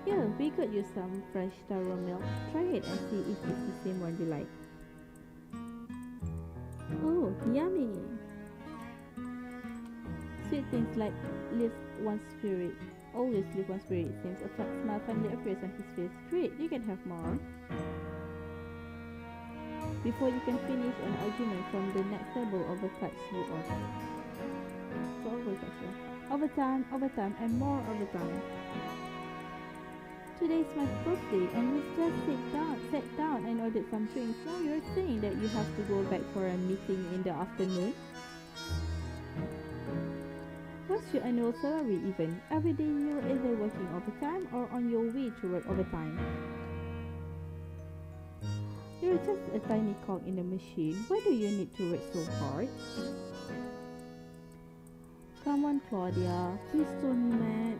Here, we got you some fresh taro milk. Try it and see if it's the same one you like. Oh, yummy! Sweet things like lift one's spirit. Always lift one's spirit, it seems. A smile finally appears on his face. Great, you can have more. before you can finish an argument from the next table overcuts you off. So overcuts you. Overtime, and more overtime. Today's my birthday and we just sat down and ordered some drinks. Now you're saying that you have to go back for a meeting in the afternoon? What's your annual salary even? Every day you're either working overtime or on your way to work overtime. You're just a tiny cog in the machine. Why do you need to work so hard? Come on, Claudia. Please don't be mad.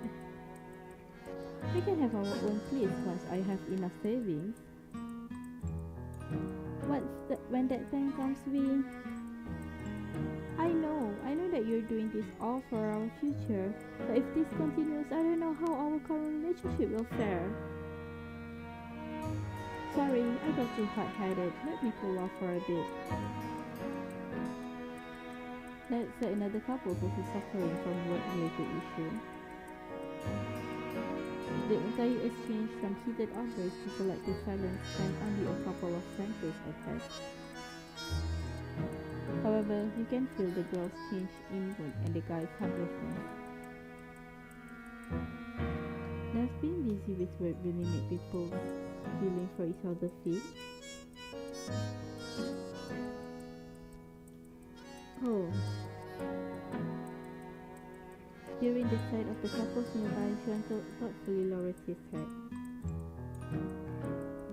I can have our own place once I have enough savings. When that time comes, I know that you're doing this all for our future. But if this continues, I don't know how our current relationship will fare. Sorry, I got too hot-headed. Let me cool off for a bit. Let's say another couple who is suffering from work-related issue. The entire exchange from heated outbursts to collective silence spent only a couple of sentences at best. However, you can feel the girl's change in mood and the guy's helplessness. Does being busy with work really make people feeling for each other's feet? Oh. Hearing the side of the couple's nearby, Sean thoughtfully lowers his head.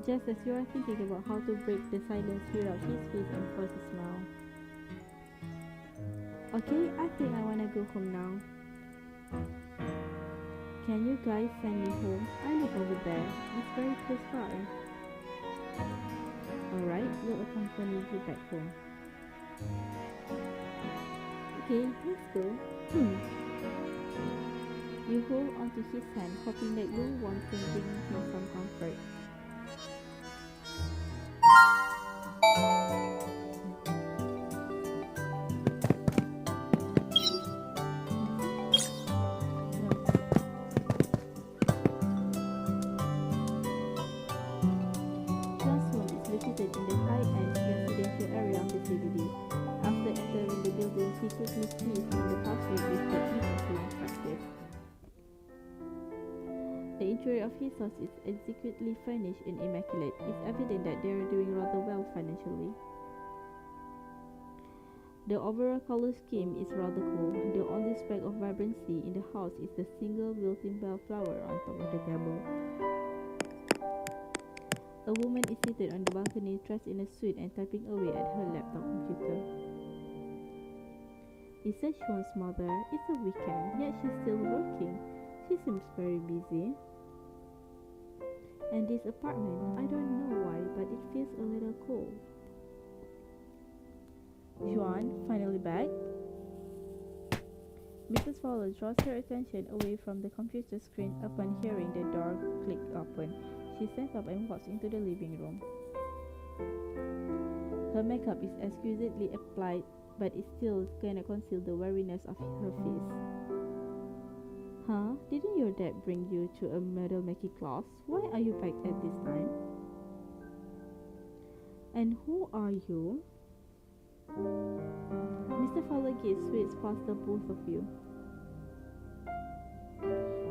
Just as you are thinking about how to break the silence, he rubs his face and forces a smile. Okay, I think I wanna go home now. Can you guys send me home? I live over there. It's very close by. Alright, we'll accompany you back home. Okay, let's go. You hold onto his hand, hoping that your warmth can bring him some comfort. John's home is located in the high-end residential area of the CBD. After entering the building, he quickly squeezed in the password with the ease of long practice. The interior of his house is exquisitely furnished and immaculate. It's evident that they are doing rather well financially. The overall color scheme is rather cool. The only speck of vibrancy in the house is the single wilting bellflower on top of the table. A woman is seated on the balcony dressed in a suit and typing away at her laptop computer. It says Sean's mother. It's a weekend, yet she's still working. She seems very busy. And this apartment, I don't know why, but it feels a little cold. Juan, finally back? Mrs. Fowler draws her attention away from the computer screen upon hearing the door click open. She stands up and walks into the living room. Her makeup is exquisitely applied, but it still cannot conceal the weariness of her face. Huh? Didn't your dad bring you to a medal making class? Why are you back at this time? And who are you? Mr. Fowler gazed sweets past the both of you.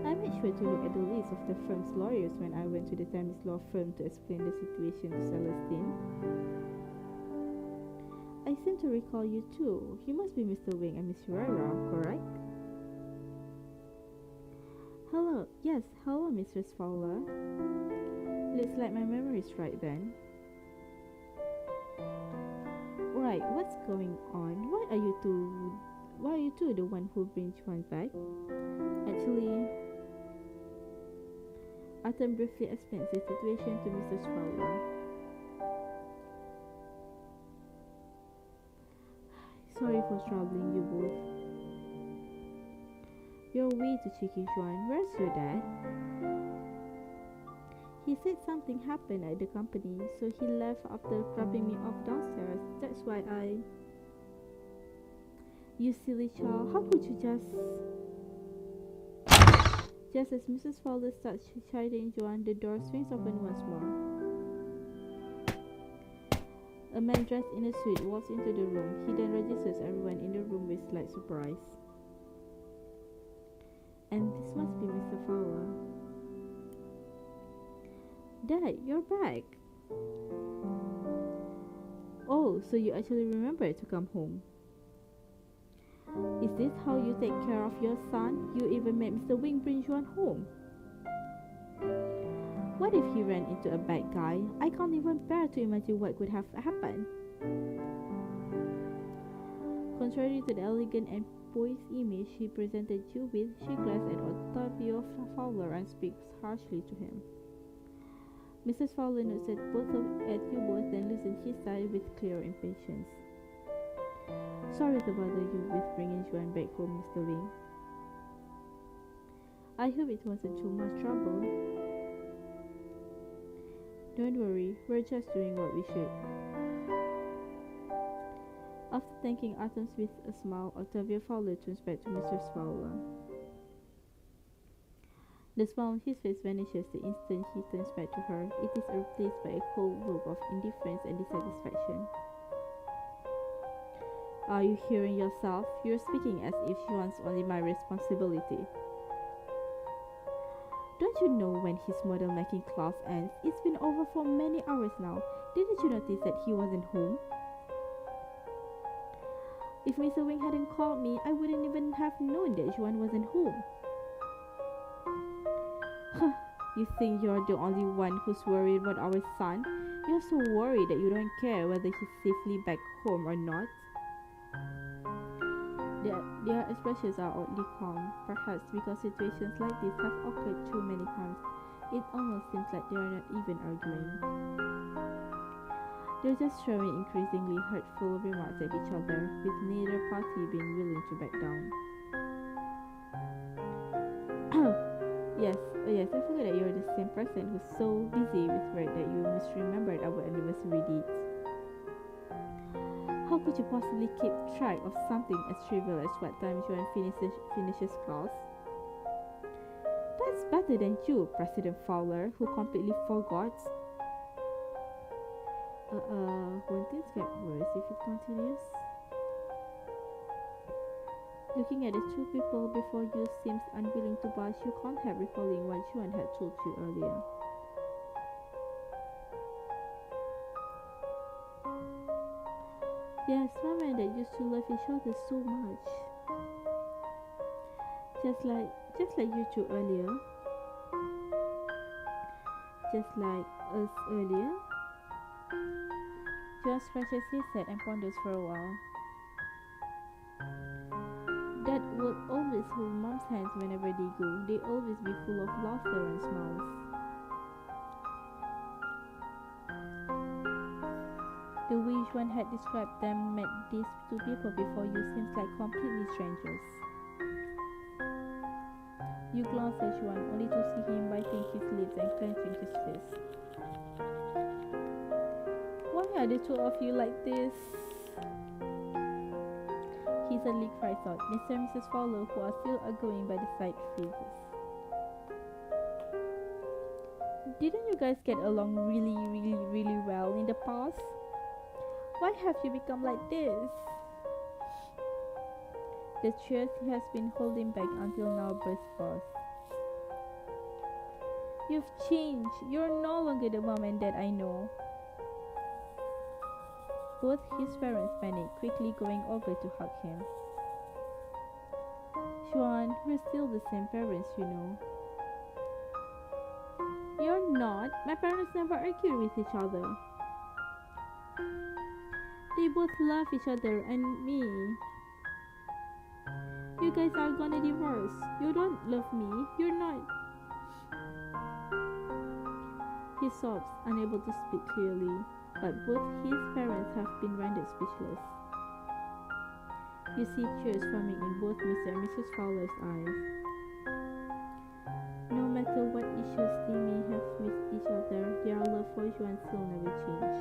I made sure to look at the list of the firm's lawyers when I went to the Thames law firm to explain the situation to Celestine. I seem to recall you too. You must be Mr. Wing and Miss Ferreira, correct? Hello, yes, hello, Mistress Fowler. Looks like my memory is right then. Right, what's going on? Why are you two the one who brings Juan back? Actually, Artem briefly explains the situation to Mrs. Fowler. Sorry for troubling you both. You're way too cheeky, Juan. Where's your dad? He said something happened at the company, so he left after dropping me off downstairs. That's why You silly child, how could you Just as Mrs. Fowler starts chiding Juan, the door swings open once more. A man dressed in a suit walks into the room. He then registers everyone in the room with slight surprise. And this must be Mr. Fowler. Dad, you're back. Oh, so you actually remembered to come home. Is this how you take care of your son? You even made Mr. Wing bring you home. What if he ran into a bad guy? I can't even bear to imagine what could have happened. Contrary to the elegant and poised image he presented you with, she glanced at Octavio Fowler and speaks harshly to him. Mrs. Fowler nods at you both, then loosened his tie with clear impatience. Sorry to bother you with bringing Juan back home, Mr. Wing. I hope it wasn't too much trouble. Don't worry, we're just doing what we should. After thanking Artem with a smile, Octavio Fowler turns back to Mrs. Fowler. The smile on his face vanishes the instant he turns back to her. It is replaced by a cold look of indifference and dissatisfaction. Are you hearing yourself? You're speaking as if Juan's only my responsibility. Don't you know when his model making class ends? It's been over for many hours now. Didn't you notice that he wasn't home? If Mr. Wing hadn't called me, I wouldn't even have known that Juan wasn't home. You think you're the only one who's worried about our son? You're so worried that you don't care whether he's safely back home or not. Their expressions are oddly calm, perhaps because situations like this have occurred too many times. It almost seems like they are not even arguing. They're just throwing increasingly hurtful remarks at each other, with neither party being willing to back down. Yes, I forgot that you're the same person who's so busy with work that you misremembered our anniversary dates. How could you possibly keep track of something as trivial as what time Juan finishes class? That's better than you, President Fowler, who completely forgot. Won't things get worse if it continues? Looking at the two people before you seems unwilling to budge. You can't help recalling what Juan had told you earlier. Yes, women that used to love each other so much. Just like you two earlier. Just like us earlier. Juan scratches his head and ponders for a while. Dad would always hold Mom's hands whenever they go. They always be full of laughter and smiles. The way Juan had described them made these two people before you seems like completely strangers. You glance at Juan only to see him biting his lips and clenching his fists. Why are the two of you like this? He suddenly cries out. Mr. and Mrs. Fowler, who are still arguing by the side, freezes. Didn't you guys get along really well in the past? Why have you become like this? The tears he has been holding back until now burst forth. You've changed. You're no longer the mom and dad I know. Both his parents panic, quickly going over to hug him. Juan, we're still the same parents, you know. You're not. My parents never argued with each other. They both love each other and me. You guys are gonna divorce. You don't love me. You're not. He sobs, unable to speak clearly, but both his parents have been rendered speechless. You see tears forming in both Mr. and Mrs. Fowler's eyes. No matter what issues they may have with each other, their love for Juan will never change.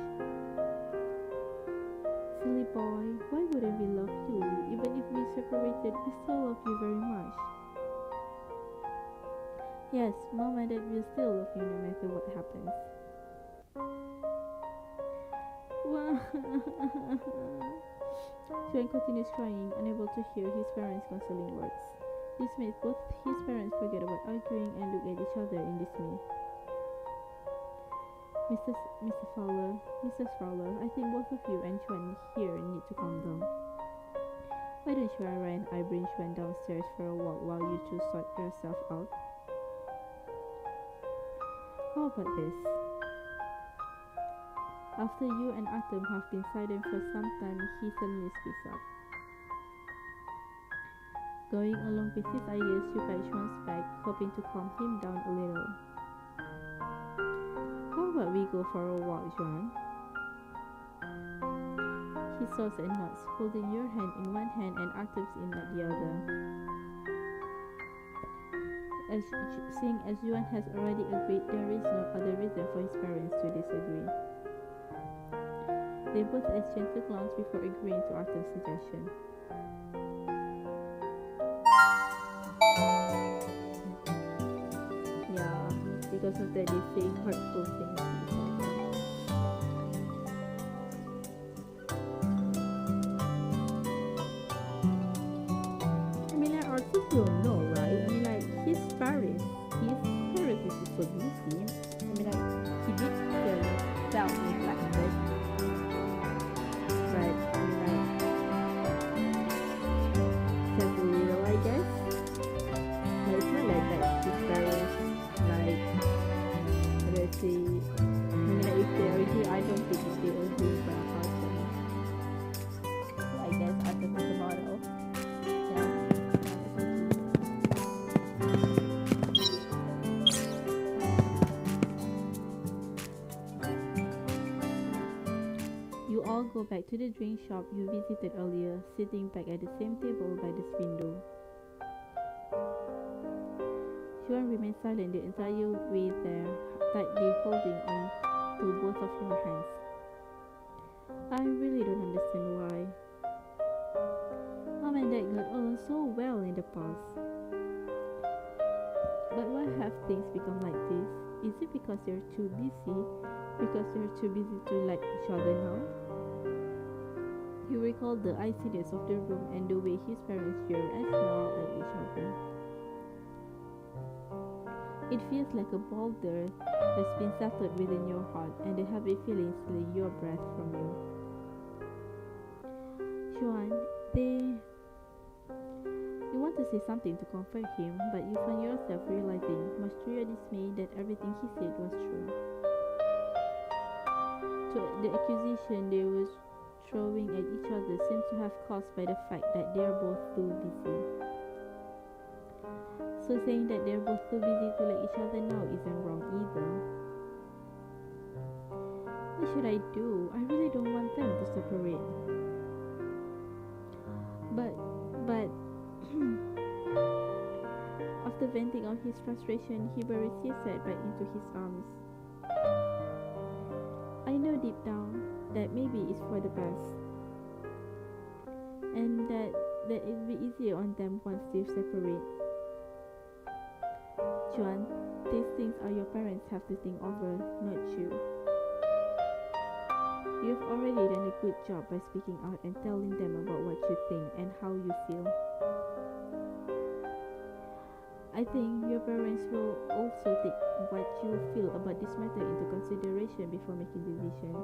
Silly boy, why wouldn't we love you? Even if we separated, we still love you very much. Yes, Mom and Dad will still love you no matter what happens. Juan, Juan continues crying, unable to hear his parents' consoling words. This made both his parents forget about arguing and look at each other in dismay. Mr. Fowler, Mrs. Fowler, I think both of you and Juan here need to calm down. Why don't you and I bring Juan downstairs for a walk while you two sort yourself out? How about this? After you and Artem have been silent for some time, he suddenly speaks up. Going along with his ideas, you pat Juan's back, hoping to calm him down a little. How about we go for a walk, Juan? He saws and nods, holding your hand in one hand and Artem's in the other. Seeing as Juan has already agreed, there is no other reason for his parents to disagree. They both exchange a glance before agreeing to Artem's suggestion. Yeah, because of that they say hurtful things to each other. I mean, I also don't know, right? I mean, like, his parents is so busy. I mean, like, he did tell me like this. But, I mean, like, just a little, I guess. But it's not like that his parents, like, how do I say, I mean, like, if they agree, I don't think if they agree by a person. So I guess after the model, yeah. You all go back to the drink shop you visited earlier, sitting back at the same table by this window. Juan remains silent the entire way there, tightly holding on to both of your hands. I really don't understand why. Mom and Dad got along so well in the past. But why have things become like this? Is it because they're too busy? Because they're too busy to like each other now? You recall the iciness of the room and the way his parents stare and snarl at each other. It feels like a boulder has been settled within your heart, and the heavy feelings steal your breath from you. Juan, you want to say something to comfort him, but you find yourself realizing, much to your dismay, that everything he said was true. So the accusation they were throwing at each other seems to have caused by the fact that they are both too busy. So saying that they're both too busy to like each other now isn't wrong either. What should I do? I really don't want them to separate. But after venting out his frustration, he buries his head back into his arms. I know deep down that maybe it's for the best, and that it'll be easier on them once they separate. Juan, these things are your parents have to think over, not you. You've already done a good job by speaking out and telling them about what you think and how you feel. I think your parents will also take what you feel about this matter into consideration before making decision.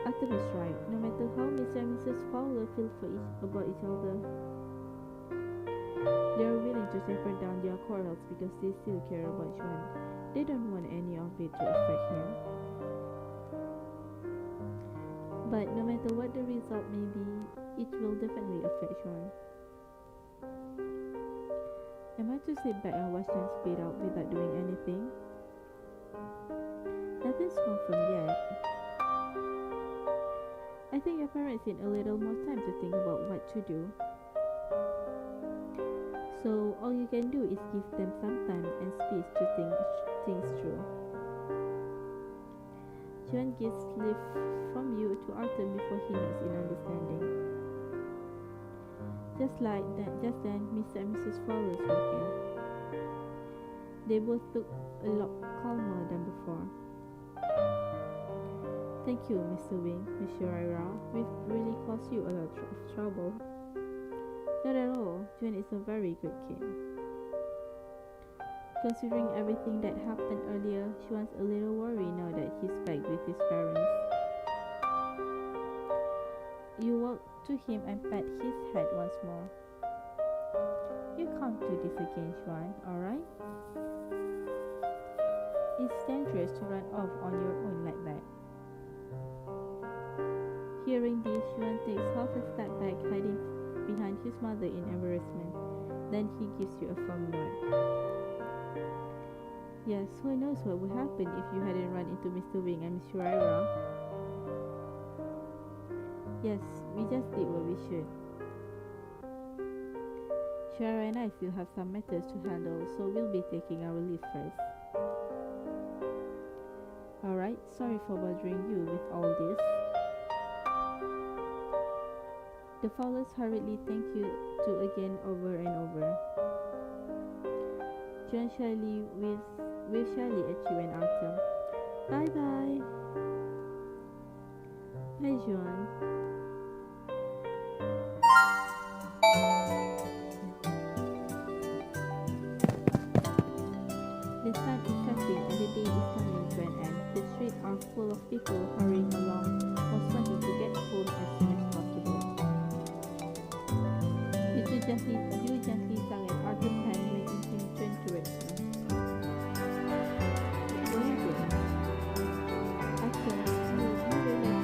Artem is right. No matter how Mr. and Mrs. Fowler feel about each other, they are willing to taper down their quarrels because they still care about Juan. They don't want any of it to affect him. But no matter what the result may be, it will definitely affect Juan. Am I to sit back and watch them split out without doing anything? Nothing's confirmed yet. I think your parents need a little more time to think about what to do. So all you can do is give them some time and space to think things through. Juan gives leave from you to Artem before he nods in understanding. Just then, Mr. and Mrs. Fowler walk in. They both look a lot calmer than before. Thank you, Mr. Wing, Miss Shiraira. We've really caused you a lot of trouble. Not at all. Juan is a very good kid. Considering everything that happened earlier, Juan's a little worried now that he's back with his parents. You walk to him and pat his head once more. You can't do this again, Juan, alright? It's dangerous to run off on your own like that. Hearing this, Juan takes half a step back, hiding behind his mother in embarrassment. Then he gives you a firm nod. Yes, who knows what would happen if you hadn't run into Mr. Wing and Miss Shiraira. Yes, we just did what we should. Shiraira and I still have some matters to handle, so we'll be taking our leave first. Alright, sorry for bothering you with all this. The Fowlers hurriedly thank you two again over and over. John shyly waves shyly at you and Artem. Bye bye. Hi, John. The sun is setting and the day is coming to an end. The streets are full of people hurrying along or wanting to get home as soon as possible. You gently tug at Artem's hand, making him turn towards you. What are you doing? Artem, you really like to have something now.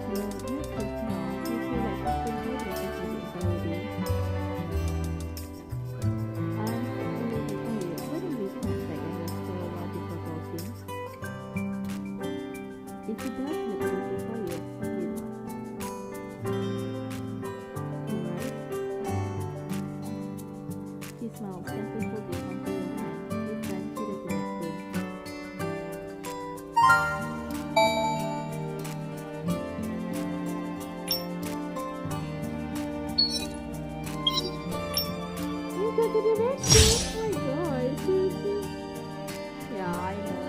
Well, not just now. You feel like you've been holding it for the entire day. Why don't we come back and rest for a while before talking? If it does look a little tired, so you know. Alright? He smiles, gently holding onto your hand. This time he doesn't explain. You got to be rested! Oh my god, seriously? Yeah, I know.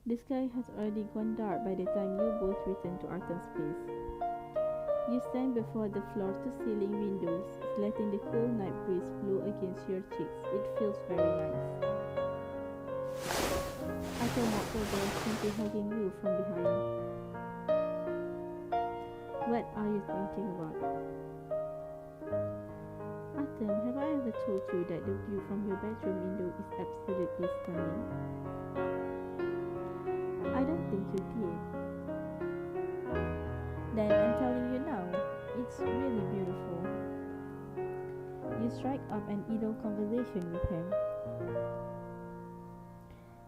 The sky has already gone dark by the time you both return to Artem's place. You stand before the floor-to-ceiling windows, letting the cool night breeze blow against your cheeks. It feels very nice. Artem walks over, gently hugging you from behind. What are you thinking about? Artem, have I ever told you that the view from your bedroom window is absolutely stunning? I don't think you did. Then I'm telling you now, it's really beautiful. You strike up an idle conversation with him.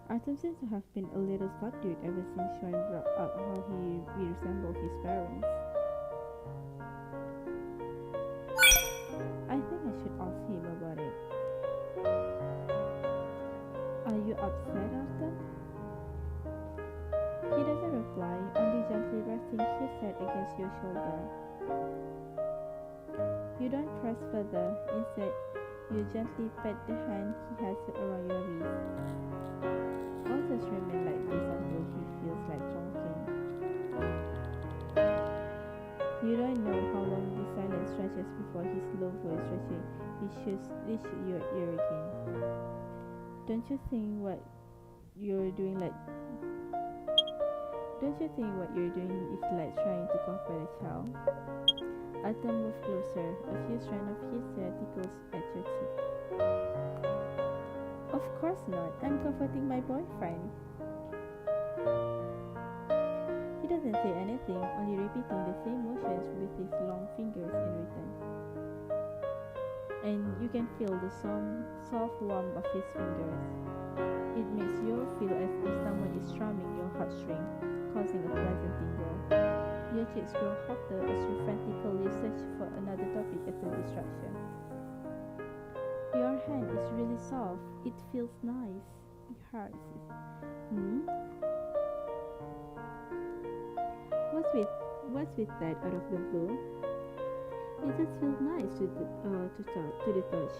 Artem seems to have been a little subdued ever since Sean brought up how he resembled his parents. I think I should ask him about it. Are you upset, Artem? He doesn't reply, only gently resting his head against your shoulder. You don't press further, instead, you gently pat the hand he has around your wrist. I'll just remain like this until he feels like talking. You don't know how long this silence stretches before his low voice reaches your ear again. Don't you think what you're doing is like trying to comfort a child? Artem moves closer. A few strands of his hair tickles at your cheek. Of course not. I'm comforting my boyfriend. He doesn't say anything, only repeating the same motions with his long fingers in return. And you can feel the soft warmth of his fingers. It makes you feel as if someone is strumming your heartstring, causing a pleasant tingle. Your cheeks grow hotter as you frantically search for another topic as a distraction. Your hand is really soft. It feels nice. Yours is. Hmm? What's with that out of the blue? It just feels nice to the touch.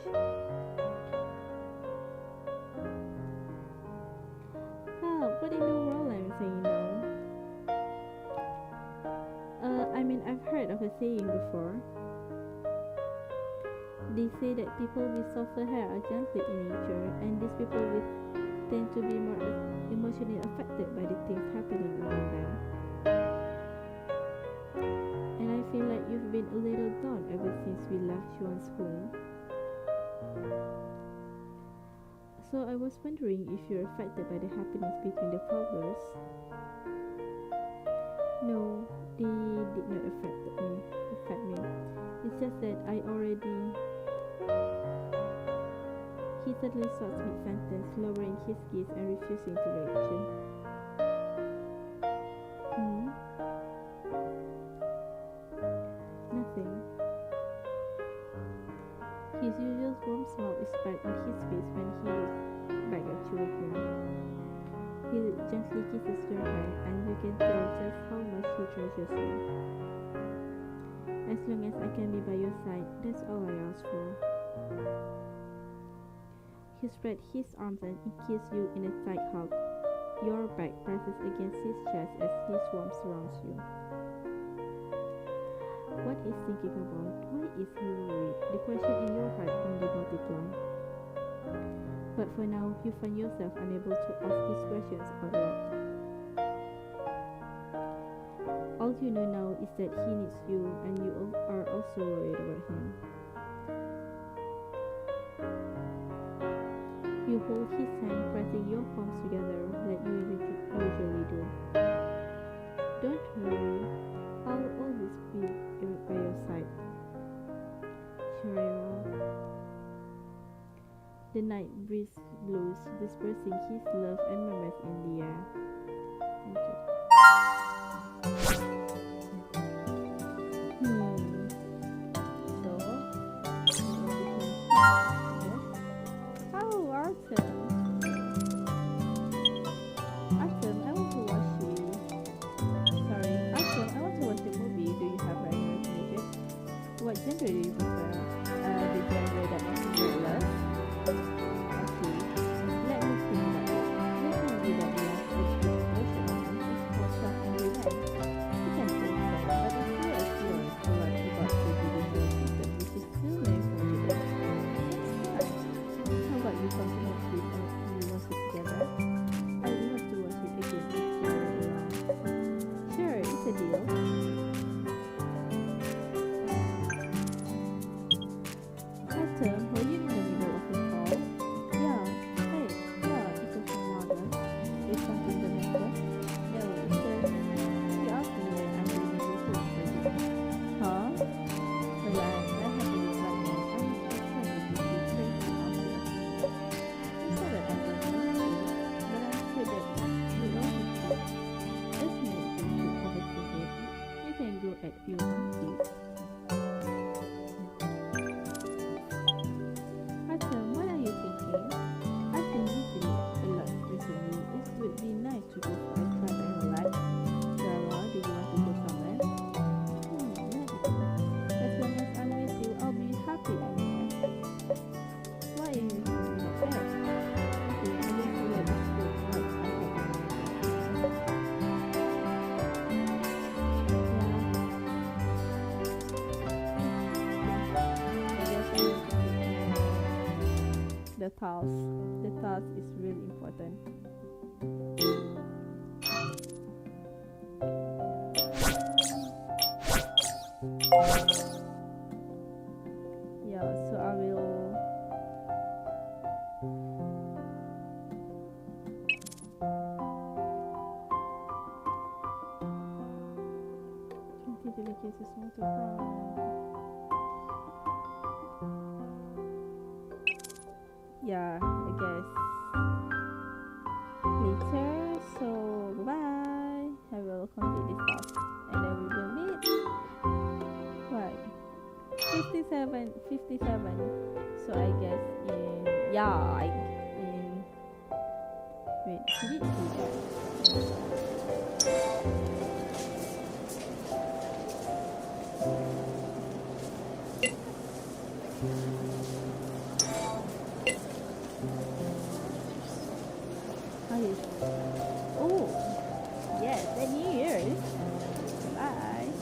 Oh, what in the world I'm saying now? I mean, I've heard of a saying before. They say that people with softer hair are gentler in nature, and these people tend to be more emotionally affected by the things happening around them. And I feel like you've been a little down ever since we left Juan's home. So I was wondering if you're affected by the happenings between the problems. No, they did not affect me. It's just that he suddenly stops mid-sentence, lowering his gaze and refusing to reaction. Hmm? Nothing. His usual warm smile is back on his face when he looks back at you again. He gently kisses your hand, and you can tell just how much he treasures you. As long as I can be by your side, that's all I ask for. He spread his arms and kisses you in a tight hug. Your back presses against his chest as his warmth surrounds you. What is thinking about? Why is he worried? The question in your heart only multiplies. But for now, you find yourself unable to ask these questions out loud. All you know now is that he needs you, and you are also worried about him. You hold his hand, pressing your palms together like you usually do. Don't worry, I'll always be by your side. Sure I will. The night breeze blows, dispersing his love and memories in the air. Oh, Artem, I want to watch you. Sorry, Artem, I want to watch a movie. Do you have any recommendation? What genre do you prefer? The genre that makes you love? Okay, let me think about it. This movie that we last week is emotional. It's called Shock and Revenge. You can think so, but it's still exploring a lot about the judicial system, which is still very fragile. How about you come to Netflix and we watch it together? I would love to watch it again if you are around. Sure, it's a deal. Artem, were you in the middle of a call? Yeah. Hey, yeah, it's okay, mother. Is something the matter? No, it's just he asked me when I'm doing a report for you. Huh? Relax, I have to look right now. I'm trying to be crazy on my own. You said that I don't know you, but I'm sure that you know the truth. Let's make things to overthink it. You can go at your own pace. Artem, what are you thinking? I've been busy a lot recently. It would be nice to go for a drive and relax. Sarah, do you want to go somewhere? Maybe. As long as I'm with you, I'll be happy anyway. Why are you thinking like that? Okay, I just feel like it's good like I have been the task is really important. Yeah, so I will continue the cases not to yeah, I guess later. So bye. I will complete this task and then we will meet. What? Is this 57. So I guess in, yeah, I in, wait, did it do that?